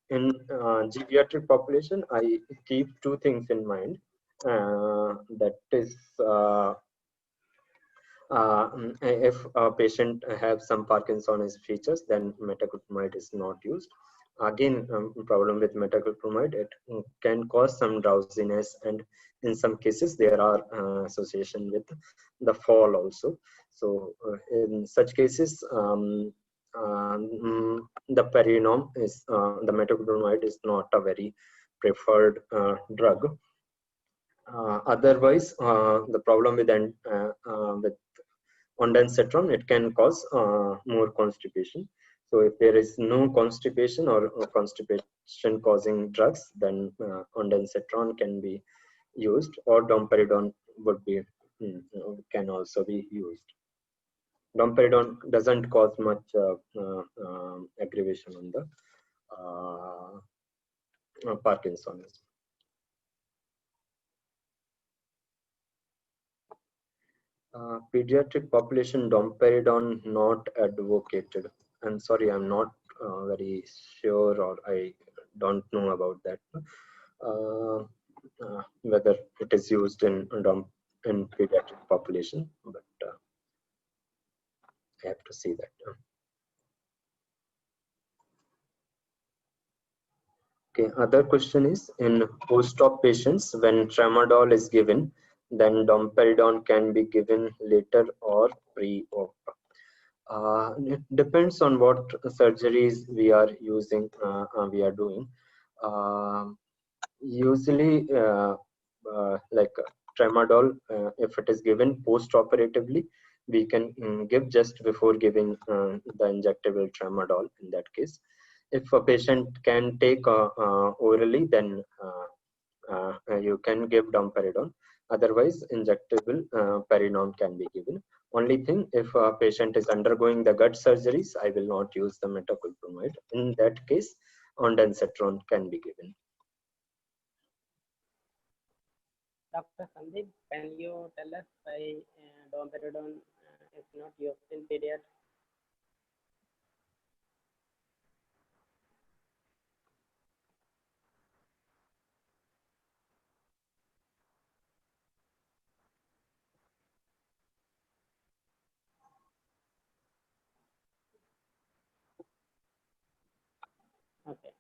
In geriatric population, I keep two things in mind. That is, if a patient has some Parkinson's features, then metoclopramide is not used. Again, problem with metoclopramide, it can cause some drowsiness, and in some cases there are association with the fall also. So in such cases, the Perinom is the metoclopramide is not a very preferred drug. Otherwise, the problem with ondansetron, it can cause more constipation. So if there is no constipation or constipation causing drugs, then ondansetron can be used, or domperidone would be can also be used. Domperidone doesn't cause much aggravation on the Parkinson's. Pediatric population, domperidone not advocated. I'm sorry, I'm not very sure, or I don't know about that. Whether it is used in pediatric population, but I have to see that. Okay, other question is, in post-op patients, when tramadol is given, then domperidone can be given later or pre-op. It depends on what surgeries we are using, we are doing. Usually, like tramadol, if it is given post-operatively, we can give just before giving the injectable tramadol in that case. If a patient can take orally, then you can give domperidone. Otherwise, injectable Perinom can be given. Only thing, if a patient is undergoing the gut surgeries, I will not use the metoclopramide. In that case, ondansetron can be given. Dr. Sandeep, can you tell us why domperidone is not used in pediatrics? Okay.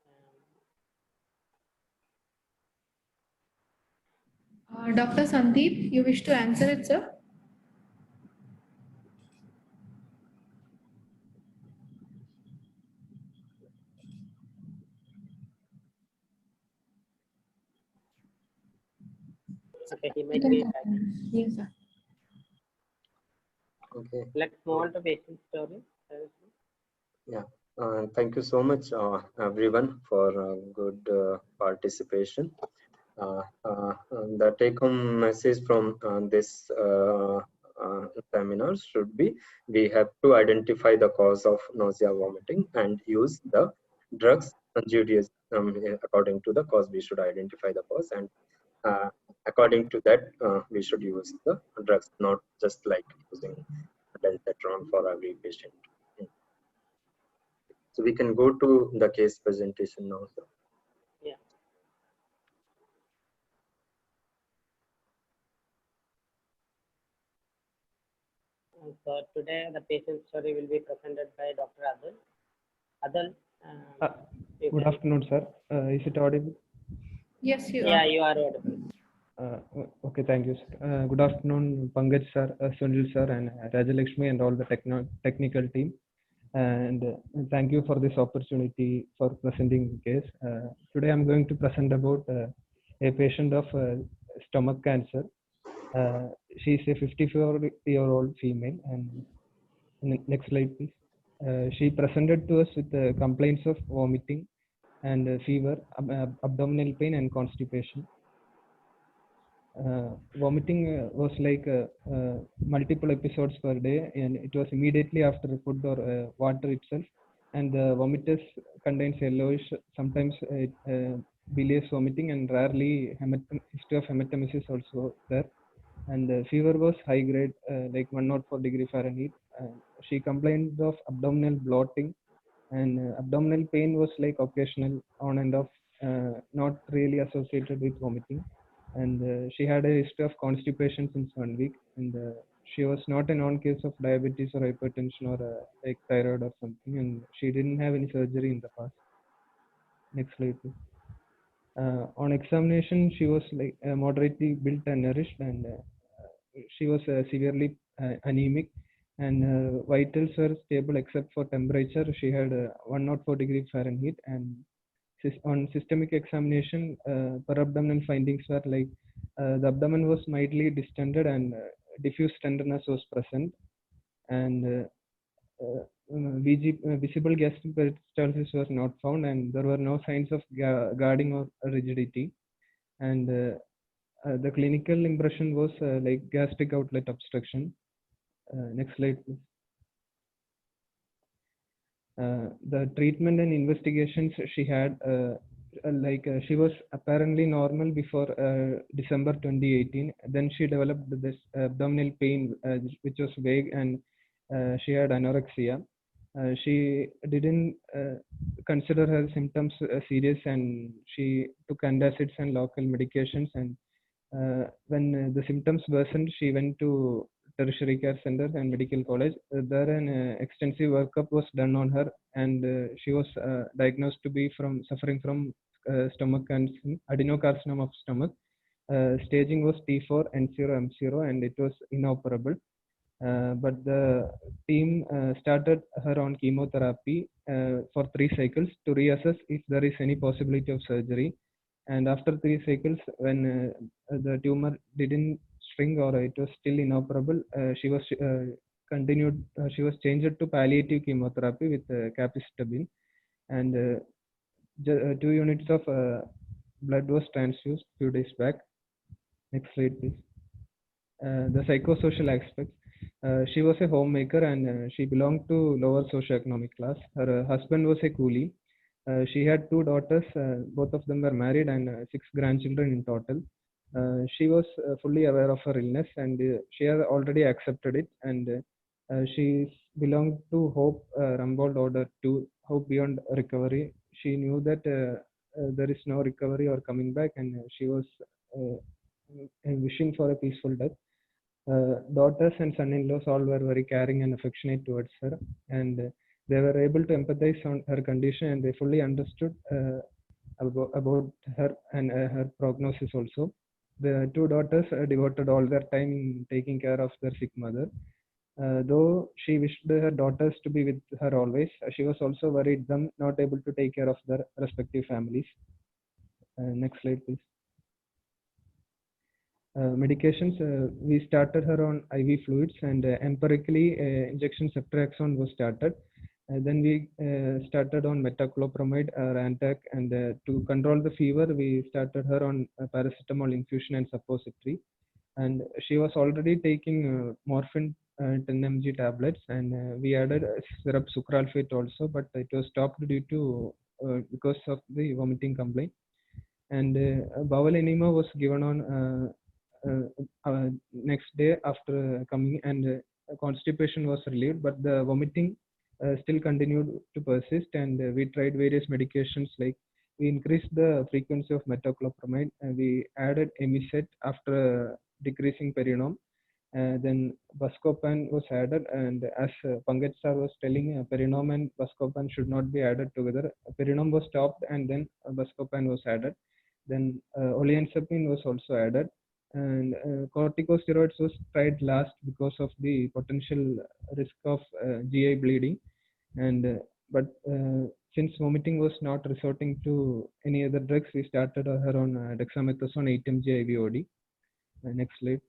Dr. Sandeep, you wish to answer it, sir? Okay, he You might can be continue. typing. Yes, sir. Okay. Let's move on to patient story. Yeah. Thank you so much, everyone, for good participation. The take-home message from this seminar should be: we have to identify the cause of nausea, vomiting, and use the drugs judicious. According to the cause, we should identify the cause, and according to that, we should use the drugs, not just like using Densatron for every patient. So we can go to the case presentation now, sir. Yeah. So today the patient story will be presented by Dr. Adul. Adul, Good afternoon, sir. Is it audible? Yes, you yeah, are. you are audible. Okay, thank you, sir. Good afternoon, Pankaj sir, Sunil sir, and Rajalakshmi, and all the technical team. And thank you for this opportunity for presenting the case. Today I'm going to present about a patient of stomach cancer. She is a 54-year-old female. And next slide, please. She presented to us with complaints of vomiting and fever, abdominal pain, and constipation. Vomiting was like multiple episodes per day, and it was immediately after food or water itself. And the vomitus contains yellowish, sometimes bilious vomiting, and rarely history of hematemesis also there. And the fever was high grade, like 104 degree Fahrenheit. She complained of abdominal bloating, and abdominal pain was like occasional, on and off, not really associated with vomiting. And she had a history of constipation since 1 week, and she was not a known case of diabetes or hypertension or like thyroid or something, and she didn't have any surgery in the past. Next slide, please. On examination, she was like moderately built and nourished, and she was severely anemic, and vitals were stable except for temperature. She had 104 degree Fahrenheit, and on systemic examination, per-abdominal findings were like the abdomen was mildly distended, and diffuse tenderness was present, and visible gastric peristalsis was not found, and there were no signs of guarding or rigidity. And the clinical impression was like gastric outlet obstruction. Next slide, please. The treatment and investigations she had, she was apparently normal before December 2018. Then she developed this abdominal pain, which was vague, and she had anorexia. She didn't consider her symptoms serious, and she took antacids and local medications. And when the symptoms worsened, she went to tertiary care center and medical college. There an extensive workup was done on her, and she was diagnosed to be suffering from stomach cancer, adenocarcinoma of stomach. Staging was T4, N0, M0, and it was inoperable. But the team started her on chemotherapy for 3 cycles to reassess if there is any possibility of surgery. And after 3 cycles, when the tumor didn't shrink or it was still inoperable, she was continued. She was changed to palliative chemotherapy with capecitabine, and 2 units of blood was transfused few days back. Next slide, please. The psychosocial aspects. She was a homemaker, and she belonged to lower socioeconomic class. Her husband was a coolie. She had 2 daughters, both of them were married, and 6 grandchildren in total. She was fully aware of her illness, and she had already accepted it. And she belonged to Hope Rumbold Order 2, Hope Beyond Recovery. She knew that there is no recovery or coming back, and she was wishing for a peaceful death. Daughters and son-in-laws all were very caring and affectionate towards her, and they were able to empathize on her condition, and they fully understood about her and her prognosis also. The 2 daughters devoted all their time in taking care of their sick mother. Though she wished her daughters to be with her always, she was also worried them not able to take care of their respective families. Next slide, please. Medications, we started her on IV fluids, and empirically injection ceftriaxone was started. Then we started on metoclopramide, Rantac, and to control the fever, we started her on paracetamol infusion and suppository. And she was already taking morphine 10 mg tablets, and we added syrup sucralfate also, but it was stopped due to because of the vomiting complaint. And bowel enema was given on next day after coming, and constipation was relieved, but the vomiting still continued to persist. And we tried various medications, like we increased the frequency of metoclopramide, and we added Emiset after decreasing Perinom. Then Buscopan was added, and as Pankaj sir was telling, Perinom and Buscopan should not be added together. Perinom was stopped, and then Buscopan was added. Then Olanzapine was also added, and corticosteroids was tried last because of the potential risk of GI bleeding. And but since vomiting was not resorting to any other drugs, we started her on dexamethasone 8 mg IVOD. Next slide.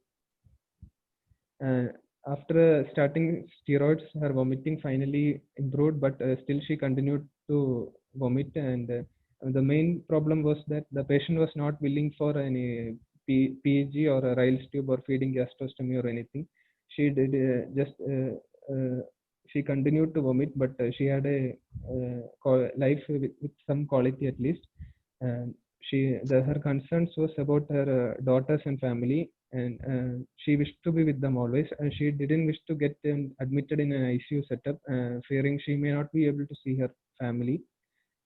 After starting steroids, her vomiting finally improved, but still she continued to vomit. And the main problem was that the patient was not willing for any PEG or a Ryle's tube or feeding gastrostomy or anything. She did she continued to vomit, but she had a life with some quality at least. And her concerns was about her daughters and family, and she wished to be with them always. And she didn't wish to get admitted in an ICU setup, fearing she may not be able to see her family.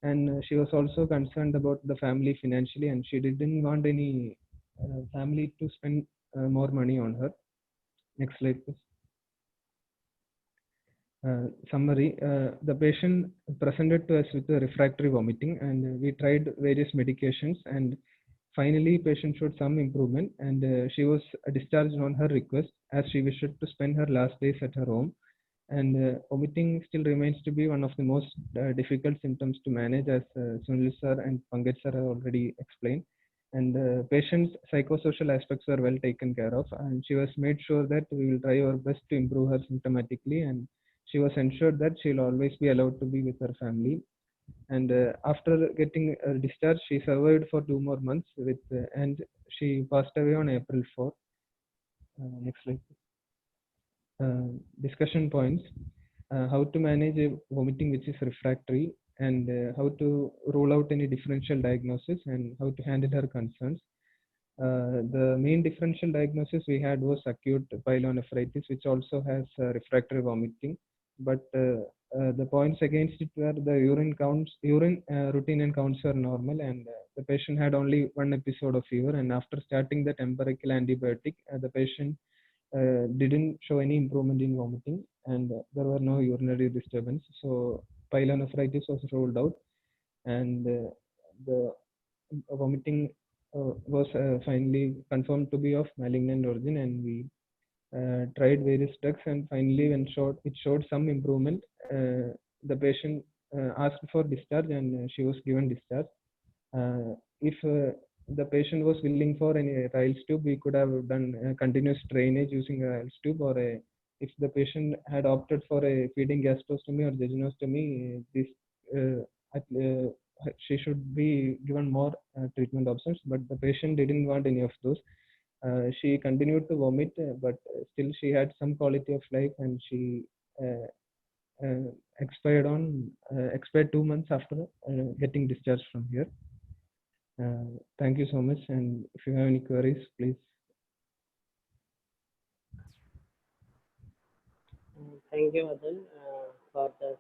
And she was also concerned about the family financially, and she didn't want any family to spend more money on her. Next slide, please. Summary, the patient presented to us with a refractory vomiting, and we tried various medications, and finally patient showed some improvement, and she was discharged on her request, as she wished to spend her last days at her home. And vomiting still remains to be one of the most difficult symptoms to manage, as Sunil sir and Pankaj sir have already explained. And patient's psychosocial aspects were well taken care of, and she was made sure that we will try our best to improve her symptomatically, and she was ensured that she will always be allowed to be with her family. And after getting discharged, she survived for 2 more months and she passed away on April 4. Next slide. Discussion points: how to manage a vomiting which is refractory, and how to rule out any differential diagnosis, and how to handle her concerns. The main differential diagnosis we had was acute pyelonephritis, which also has refractory vomiting. But the points against it were the urine routine and counts were normal, and the patient had only 1 episode of fever. And after starting that empirical antibiotic, the patient didn't show any improvement in vomiting, and there were no urinary disturbance. So pyelonephritis was ruled out, and the vomiting was finally confirmed to be of malignant origin. And we tried various drugs, and finally when it showed some improvement, the patient asked for discharge, and she was given discharge. If the patient was willing for any Ryle's tube, we could have done continuous drainage using a Ryle's tube, or if the patient had opted for a feeding gastrostomy or jejunostomy, she should be given more treatment options. But the patient didn't want any of those. She continued to vomit, but still she had some quality of life, and she expired 2 months after getting discharged from here. Thank you so much, and if you have any queries, please. Thank you, Atul, for this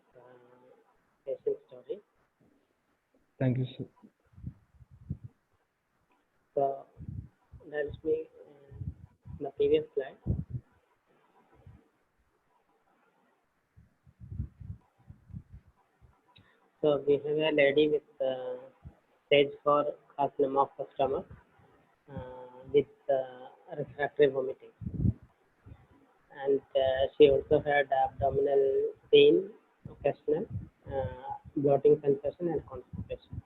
patient story. Thank you, sir. So let's be the previous slide. So we have a lady with stage 4 carcinoma of the stomach with refractory vomiting, and she also had abdominal pain, occasional bloating sensation, and constipation.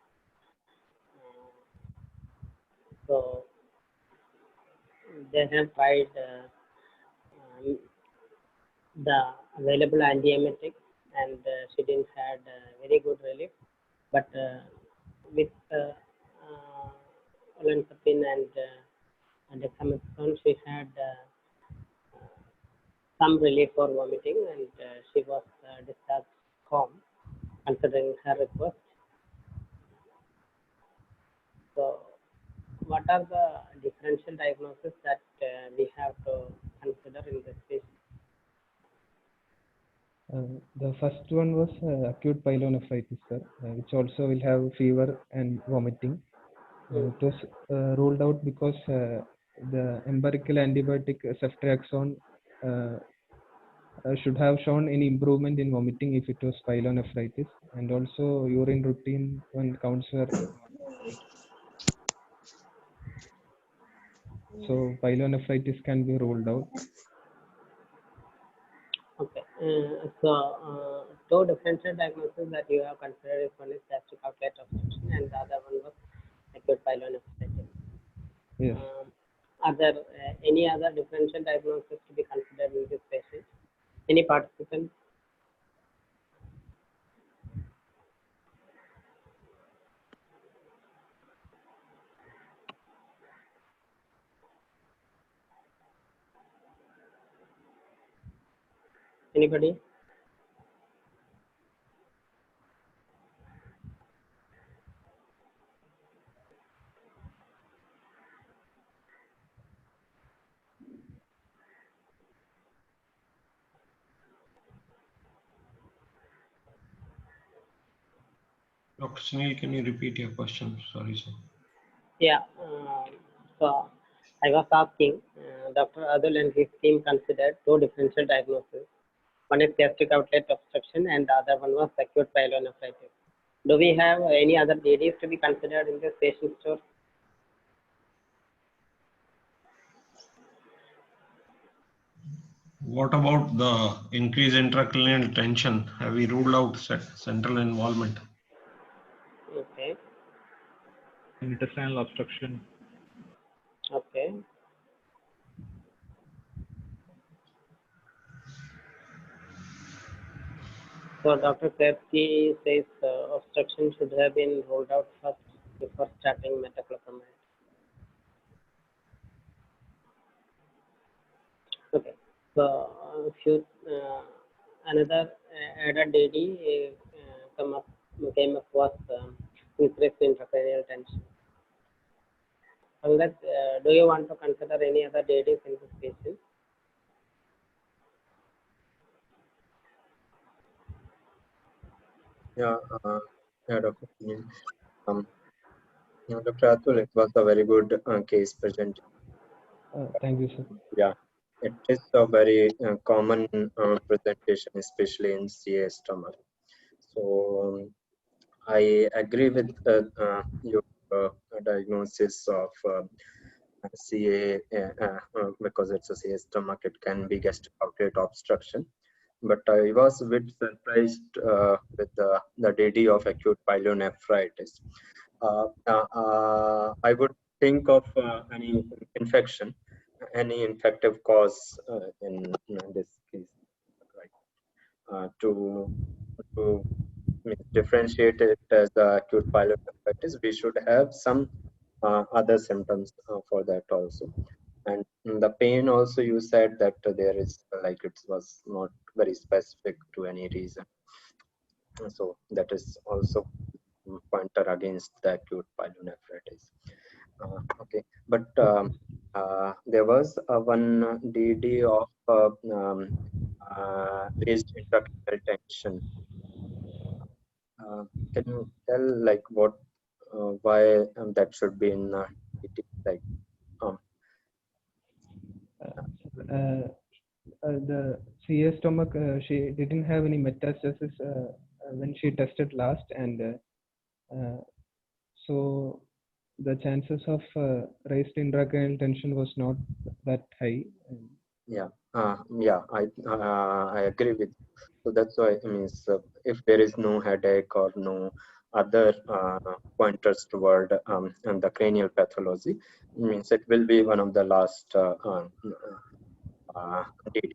So they have tried the available antiemetic, and she didn't had very good relief. But with olanzapine and dexamethasone, she had some relief for vomiting, and she was discharged home, considering her request. So, what are the differential diagnoses that we have to consider in this case? The first one was acute pyelonephritis, sir, which also will have fever and vomiting. It was ruled out because the empirical antibiotic ceftriaxone should have shown any improvement in vomiting if it was pyelonephritis, and also urine routine when counts were not. So pyelonephritis can be ruled out. Okay, two differential diagnoses that you have considered is one is gastric outlet obstruction and the other one was acute pyelonephritis. Yes. Are there any other differential diagnoses to be considered in this patient? Any participants? Anybody? Dr. Sunil, can you repeat your question? Sorry, sir. Yeah. So I was asking, Dr. Adul and his team considered two differential diagnoses. One is gastric outlet obstruction and the other one was acute pyelonephritis. Do we have any other DDs to be considered in this patient story? What about the increased intracranial tension? Have we ruled out central involvement? Okay. Intestinal obstruction. Okay. So Dr. Krebsky says obstruction should have been ruled out first before starting metoclopramide. Okay. So another added DD came up was increased intracranial tension. Pankaj, do you want to consider any other DDs in this patient? Yeah, Dr. Sunil. Dr. Atul, it was a very good case present. Thank you, sir. Yeah, it is a very common presentation, especially in CA stomach. So I agree with your diagnosis of CA because it's a CA stomach. It can be gastric outlet obstruction. But I was a bit surprised with the DD of acute pyelonephritis. I would think of any infection, any infective cause in this case, right? To differentiate it as the acute pyelonephritis, we should have some other symptoms for that also. And the pain also, you said that there is like it was not very specific to any reason. So that is also pointer against the acute pyelonephritis. Okay, but there was one DD of raised intracranial tension. Can you tell like what, why that should be in DD? Like, The CA stomach, she didn't have any metastasis when she tested last, and so the chances of raised intracranial tension was not that high. yeah, I agree with. So that's why I mean, if there is no headache or no other pointers toward and the cranial pathology, means it will be one of the last data.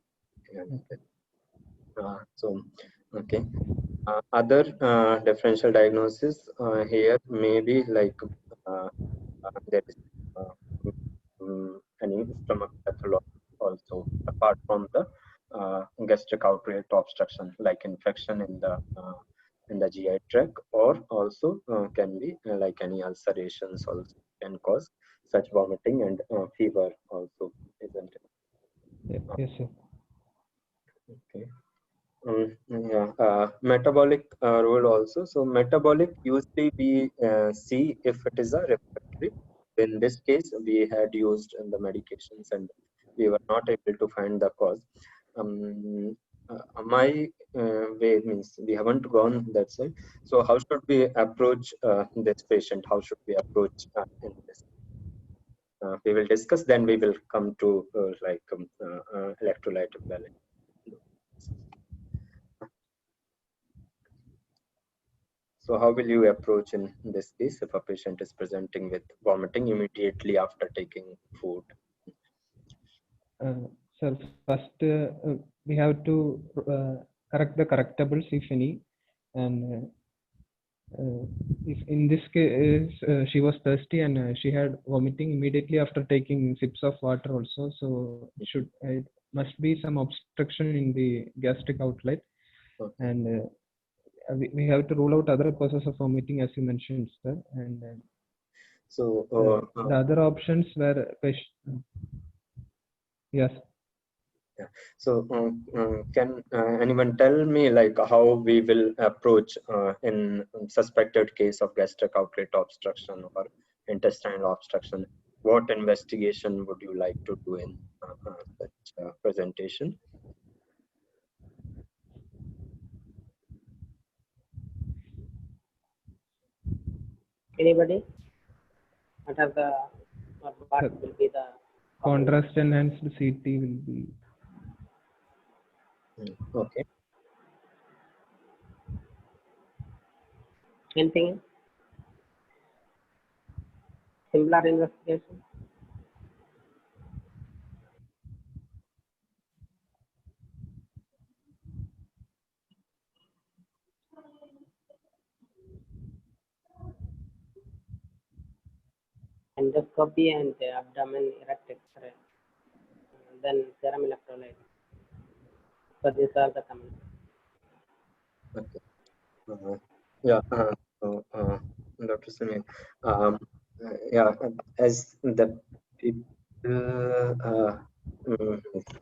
So, okay. Other differential diagnosis here may be like there is any stomach pathology also, apart from the gastric outlet obstruction, like infection in the GI tract, or also can be like any ulcerations also can cause such vomiting and fever also, isn't it? Yes, sir. Okay. Yeah, metabolic role also. So metabolic usually we see if it is a refractory. In this case, we had used the medications and we were not able to find the cause. My way means we haven't gone that side. So how should we approach this patient? How should we approach in this? We will discuss. Then we will come to electrolyte imbalance. So how will you approach in this case if a patient is presenting with vomiting immediately after taking food? Sir, first we have to correct the correctables if any, and if in this case she was thirsty and she had vomiting immediately after taking sips of water also, so it must be some obstruction in the gastric outlet. Okay. And we have to rule out other causes of vomiting as you mentioned, sir. And So the other options were yes. Yeah. So can anyone tell me like how we will approach in suspected case of gastric outlet obstruction or intestinal obstruction? What investigation would you like to do in such presentation? Anybody? What are the, or what will be the contrast enhanced CT will be okay. anything? Similar investigation? Endoscopy and abdomen erect X-ray, then serum electrolyte. So these are the comments. Okay. Yeah. So, Dr. Sunil, yeah, as the people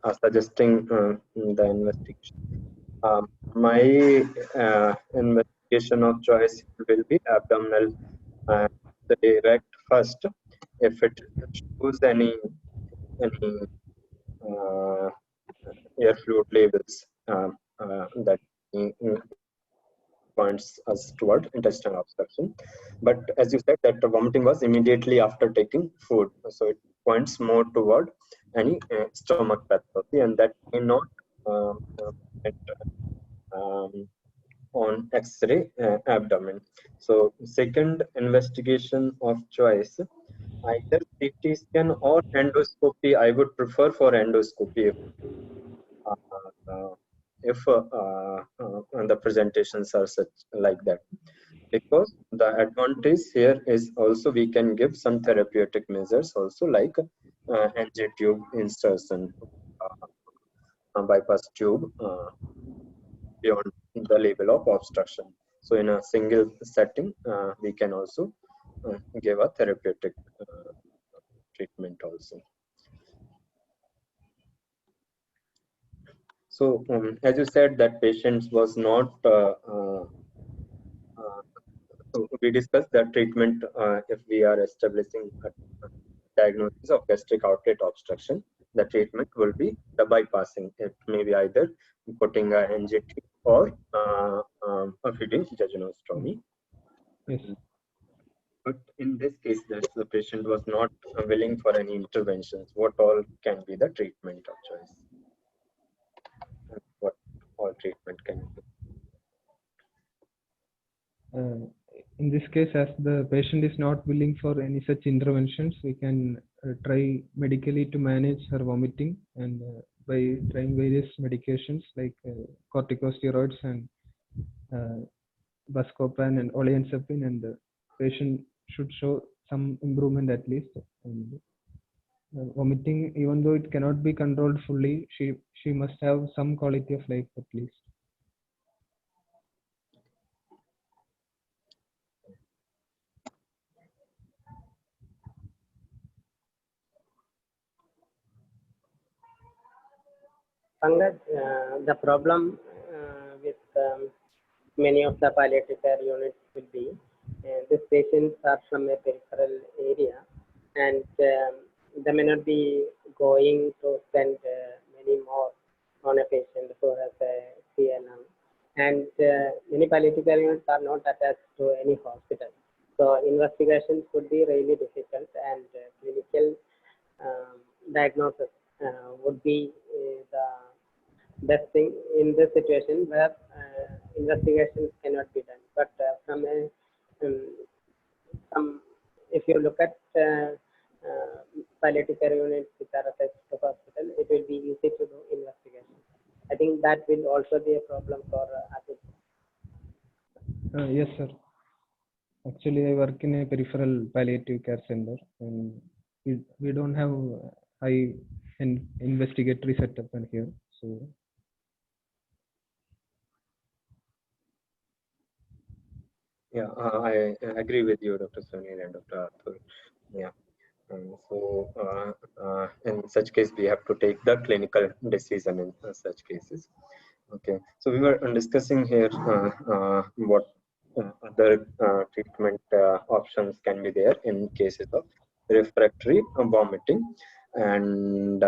are suggesting the investigation, my investigation of choice will be abdominal the direct first. If it shows any air fluid levels that points us toward intestinal obstruction. But as you said, that the vomiting was immediately after taking food, so it points more toward any stomach pathology, and that may not on X-ray abdomen. So second investigation of choice, either CT scan or endoscopy. I would prefer for endoscopy if the presentations are such like that, because the advantage here is also we can give some therapeutic measures also, like NG tube insertion, bypass tube beyond the level of obstruction. So in a single setting, we can also give a therapeutic treatment also. So as you said, that patients was not so we discussed the treatment if we are establishing a diagnosis of gastric outlet obstruction. The treatment will be the bypassing. It may be either putting a NGT or a feeding jejunostomy. yes. But in this case, that the patient was not willing for any interventions. What all can be the treatment of choice? What all treatment can be? in this case, as the patient is not willing for any such interventions, we can try medically to manage her vomiting, and by trying various medications like corticosteroids and buscopan and olanzapine, and the patient should show some improvement at least. And vomiting, even though it cannot be controlled fully, she must have some quality of life at least. Pankaj, the problem with many of the palliative care units will be these patients are from a peripheral area, and they may not be going to spend many more on a patient who has a CNM. And many palliative care units are not attached to any hospital. So investigations could be really difficult, and clinical diagnosis would be the best thing in this situation where investigations cannot be done. But if you look at palliative care units which are attached to hospital, it will be easy to do investigation. I think that will also be a problem for others. Yes, sir. Actually, I work in a peripheral palliative care center, and we don't have high investigatory setup in here. So Yeah, I agree with you, Dr. Sunil and Dr. Arthur. Yeah. In such case, we have to take the clinical decision in such cases. Okay. So we were discussing here what other treatment options can be there in cases of refractory vomiting, and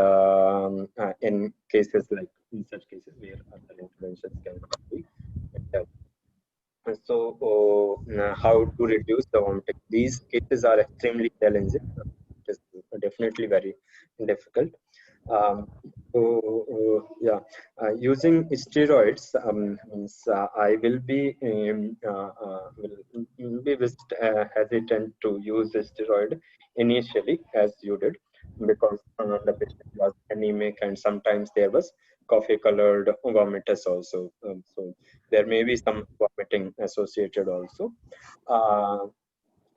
in cases like in such cases where other interventions can be done. So, how to reduce the vomiting? These cases are extremely challenging. It is definitely very difficult. Um, yeah, using steroids means I will be hesitant to use the steroid initially, as you did, because the patient was anemic and sometimes there was coffee colored vomitus also. So there may be some vomiting associated also,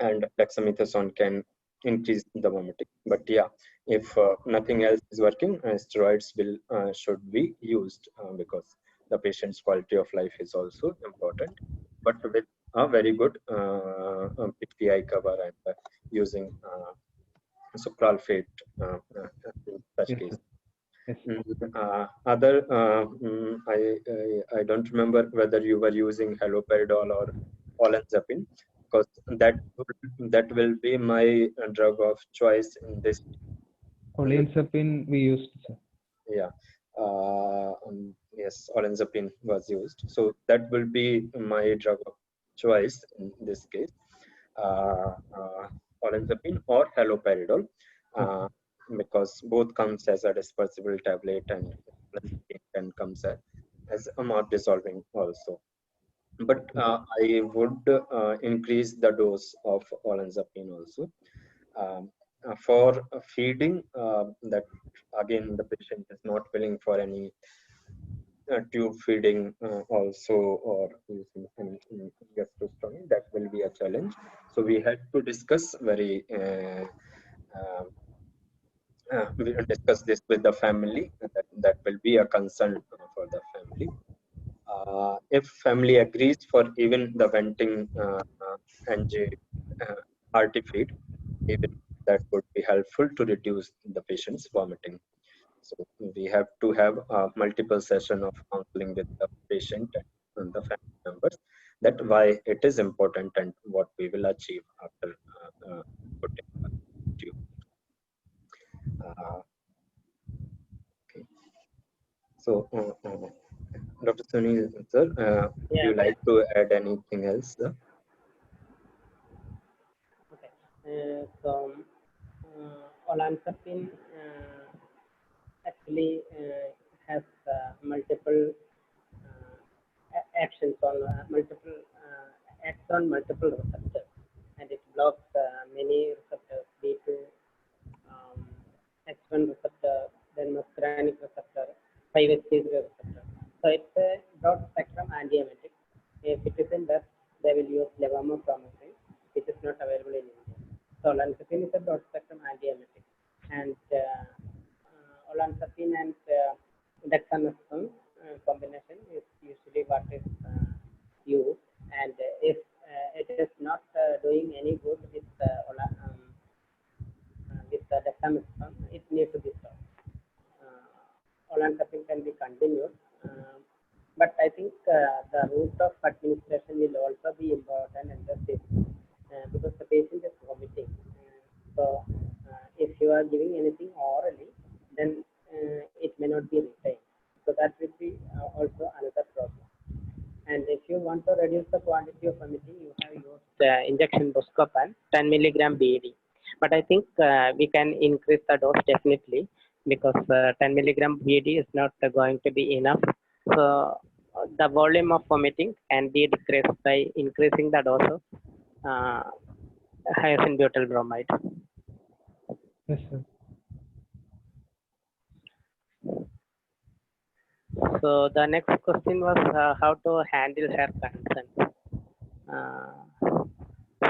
and dexamethasone can increase the vomiting. But yeah, if nothing else is working, steroids will should be used because the patient's quality of life is also important. But with a very good PPI cover and using sucralfate in such yes, case. sir. Yes. I don't remember whether you were using haloperidol or olanzapine, because that will be my drug of choice in this. Olanzapine we used, sir. Yeah. Yes, olanzapine was used. So that will be my drug of choice in this case. Olanzapine or haloperidol, because both comes as a dispersible tablet, and olanzapine can comes as a mouth dissolving also. But I would increase the dose of olanzapine also. For feeding, that again the patient is not willing for any tube feeding also, or using gastrostomy, that will be a challenge. So we had to discuss we will discuss this with the family. That will be a concern for the family. If family agrees for even the venting NG RT feed, even that would be helpful to reduce the patient's vomiting. So we have to have multiple session of counseling with the patient and the family members, that why it is important and what we will achieve after putting the tube. Okay. So, Dr. Sunil, sir, would you like to add anything else? Okay. So olanzapine actually has multiple actions on multiple acts on multiple receptors, and it blocks many receptors, B2, H1 receptor, then muscarinic receptor, 5-HT3 receptor. So it's a broad spectrum antiemetic. If it is in West, they will use levomethomycin, which is not available in India. So olanzapine is a broad spectrum antiemetic, and olanzapine and dexamethasone combination is usually what is used. And if it is not doing any good with dexamethasone, it needs to be stopped. Olanzapine can be continued, but I think the route of administration will also be important in this case, because the patient is vomiting. So if you are giving anything orally, then it may not be retained. So that will be also another problem. And if you want to reduce the quantity of vomiting, you have used injection Buscopan, 10 milligram BED. But I think we can increase the dose definitely, because 10 milligram BED is not going to be enough. So the volume of vomiting can be decreased by increasing the dose of hyacinth butyl bromide. Yes, sir. So the next question was how to handle her concerns.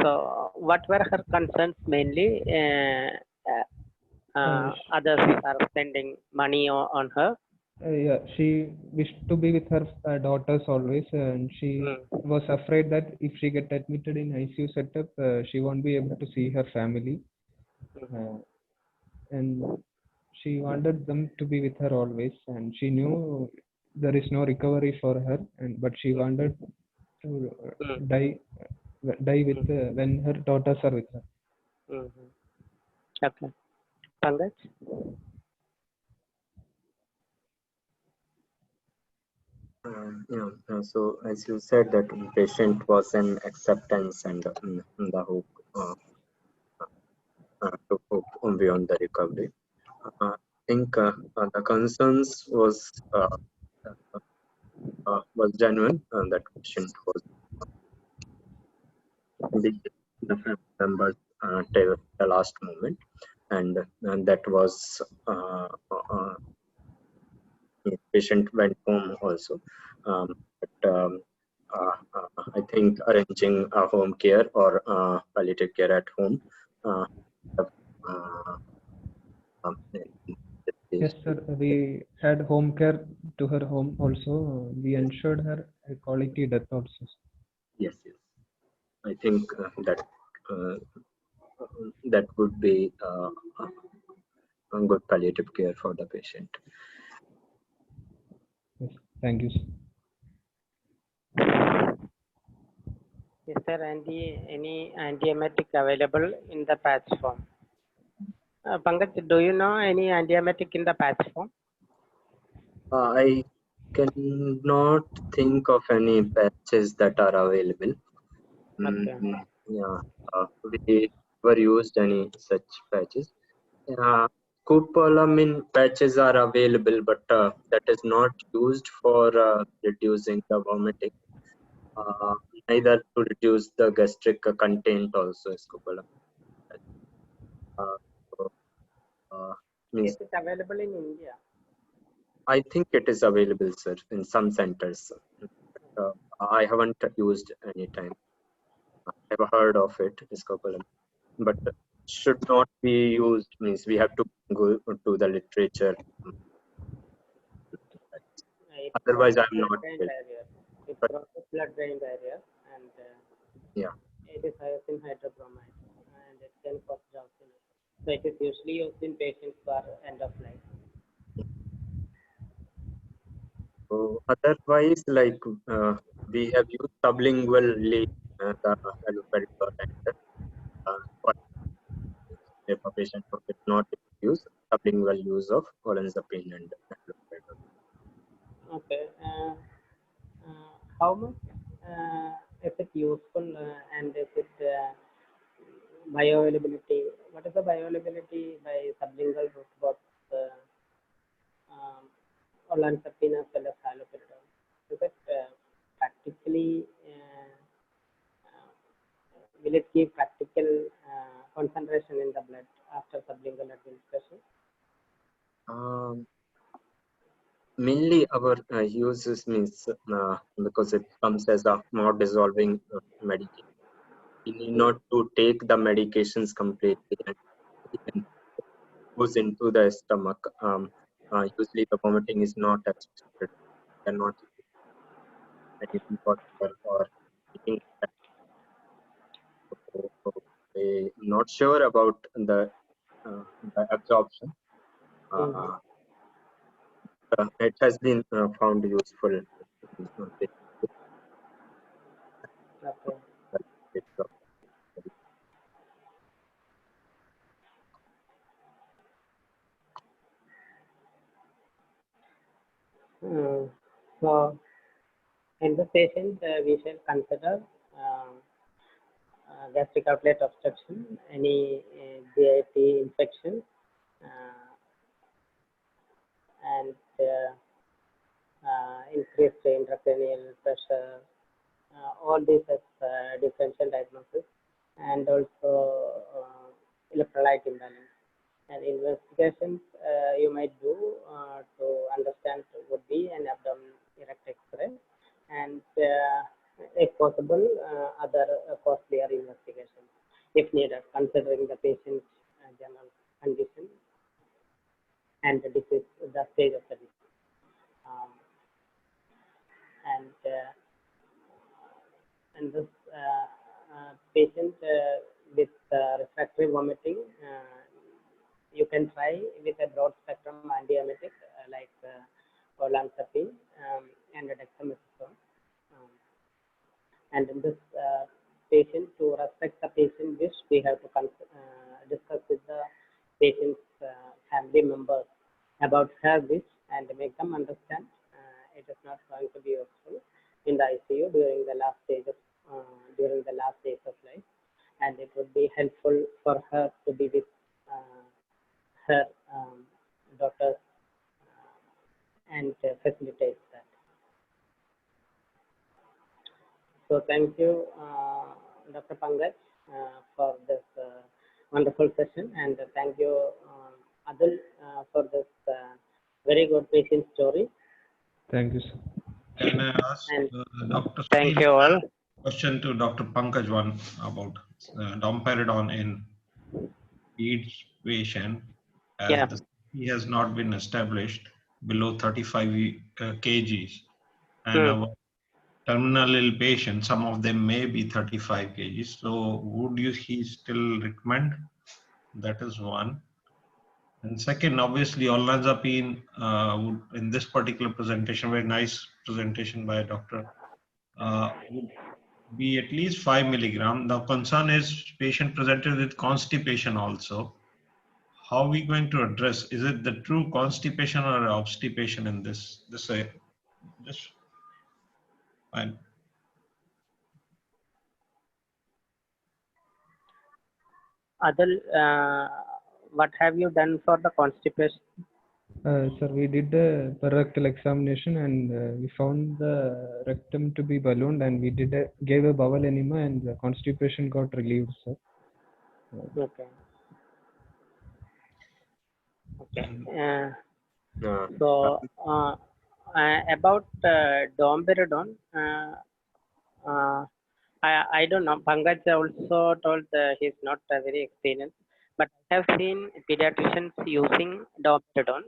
So what were her concerns mainly? Others are spending money on her. Yeah, she wished to be with her daughters always, and she was afraid that if she get admitted in ICU setup, she won't be able to see her family. And she wanted them to be with her always, and she knew there is no recovery for her, but she wanted to die with when her daughters are with her. Okay. Pankaj? So as you said, that patient was in acceptance and the hope to hope beyond the recovery. I think the concerns was genuine, and that patient was the family members till the last moment, and that was patient went home also. But I think arranging a home care or palliative care at home. Yes, sir. We had home care to her home also. We ensured her a quality death also. Yes, yes. I think that would be a good palliative care for the patient. Yes, thank you, sir. Is there any antiemetic available in the patch form? Pankaj, do you know any antiemetic in the patch form? I cannot think of any patches that are available. Okay. Yeah, we never used any such patches. Scopolamine patches are available, but that is not used for reducing the vomiting. Neither to reduce the gastric content also scopolamine. So, means Is it available in India? I think it is available, sir, in some centers. I haven't used any time. I've heard of it, scopolamine, but should not be used. Means we have to go to the literature. It Otherwise, crosses I'm not. blood-brain barrier. It But crosses blood-brain barrier, and yeah, it is hyacinth hydrobromide, and it can cause drowsiness. So it is usually used in patients who are end of life. so otherwise, like we have used sublingually the haloperidol and for if a patient is not use sublingual use of olanzapine and haloperidol. Okay. How much is it useful, and is it bioavailability? What is the bioavailability by sublingual route, both olanzapine as well as haloperidol? Is it practically will it give practical concentration in the blood after sublingual administration? Mainly our uses means because it comes as a more dissolving medication. We need not to take the medications completely, and it goes into the stomach. Usually the vomiting is not expected. Cannot anything possible or eating. So I'm not sure about the absorption. It has been found useful. Okay. So in the patient, we shall consider gastric outlet obstruction, any GIT infection, and increased intracranial pressure. All these as differential diagnosis, and also electrolyte imbalance. And investigations you might do to understand would be an abdomen erect X-ray, and if possible, other costlier investigations if needed, considering the patient's general condition and the disease, the stage of the disease. And this patient with refractory vomiting, you can try with a broad spectrum antiemetic like olanzapine and dexamethasone. And in this patient, to respect the patient wish, we have to discuss with the patient's family members about her wish and make them understand it is not going to be useful in the ICU during the last stages, during the last days of life, and it would be helpful for her to be with her doctors and facilitate that. So thank you, Dr. Pankaj, for this wonderful session, and thank you, Adil, for this very good patient story. Thank you, sir. Can I ask Dr. Thank you all. Question to Dr. Pankaj one about domperidone in AIDS patient, as Yeah. the he has not been established below 35 kgs, and our terminal ill patients, some of them may be 35 kgs. So would he still recommend? That is one. And second, obviously, olanzapine in this particular presentation, very nice presentation by a doctor, would be at least 5 milligram. The concern is patient presented with constipation also. How are we going to address? Is it the true constipation or obstipation in this? Fine. Adil, what have you done for the constipation? Sir, we did a rectal examination, and we found the rectum to be ballooned, and we gave a bowel enema, and the constipation got relieved, sir. Okay. So about domperidone, I don't know. Pankaj also told he's not very experienced, but I have seen pediatricians using domperidone,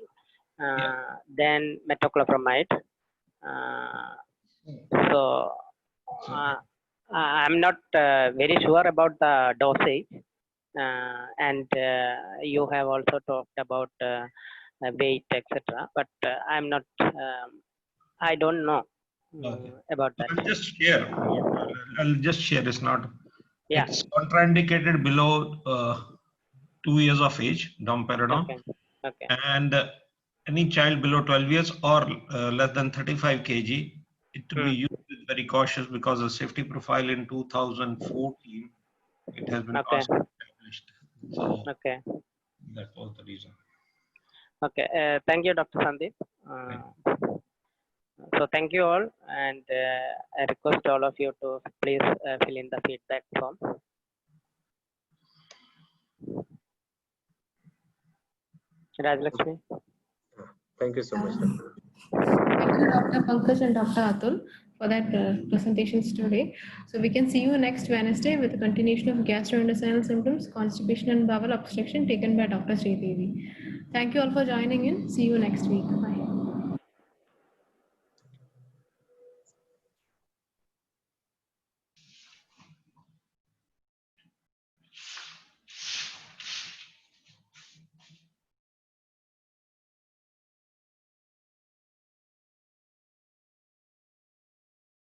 then metoclopramide. So I'm not very sure about the dosage, and you have also talked about weight, etc. But I'm not. I don't know about that. I'll just share. I'll just share. It's not. Yeah. It's contraindicated below 2 years of age, domperidone. Okay. Okay. And any child below 12 years or less than 35 kg, it to be used with very cautious because the safety profile in 2014, it has been established. So that was the reason. Okay. Thank you, Dr. Sandeep. So thank you all, and I request all of you to please fill in the feedback form. Rajlakshmi. Thank you so much. Thank you, Dr. Pankaj and Dr. Atul, for that presentations today. So we can see you next Wednesday with a continuation of gastrointestinal symptoms, constipation and bowel obstruction taken by Dr. Sridevi. Thank you all for joining in. See you next week. Bye.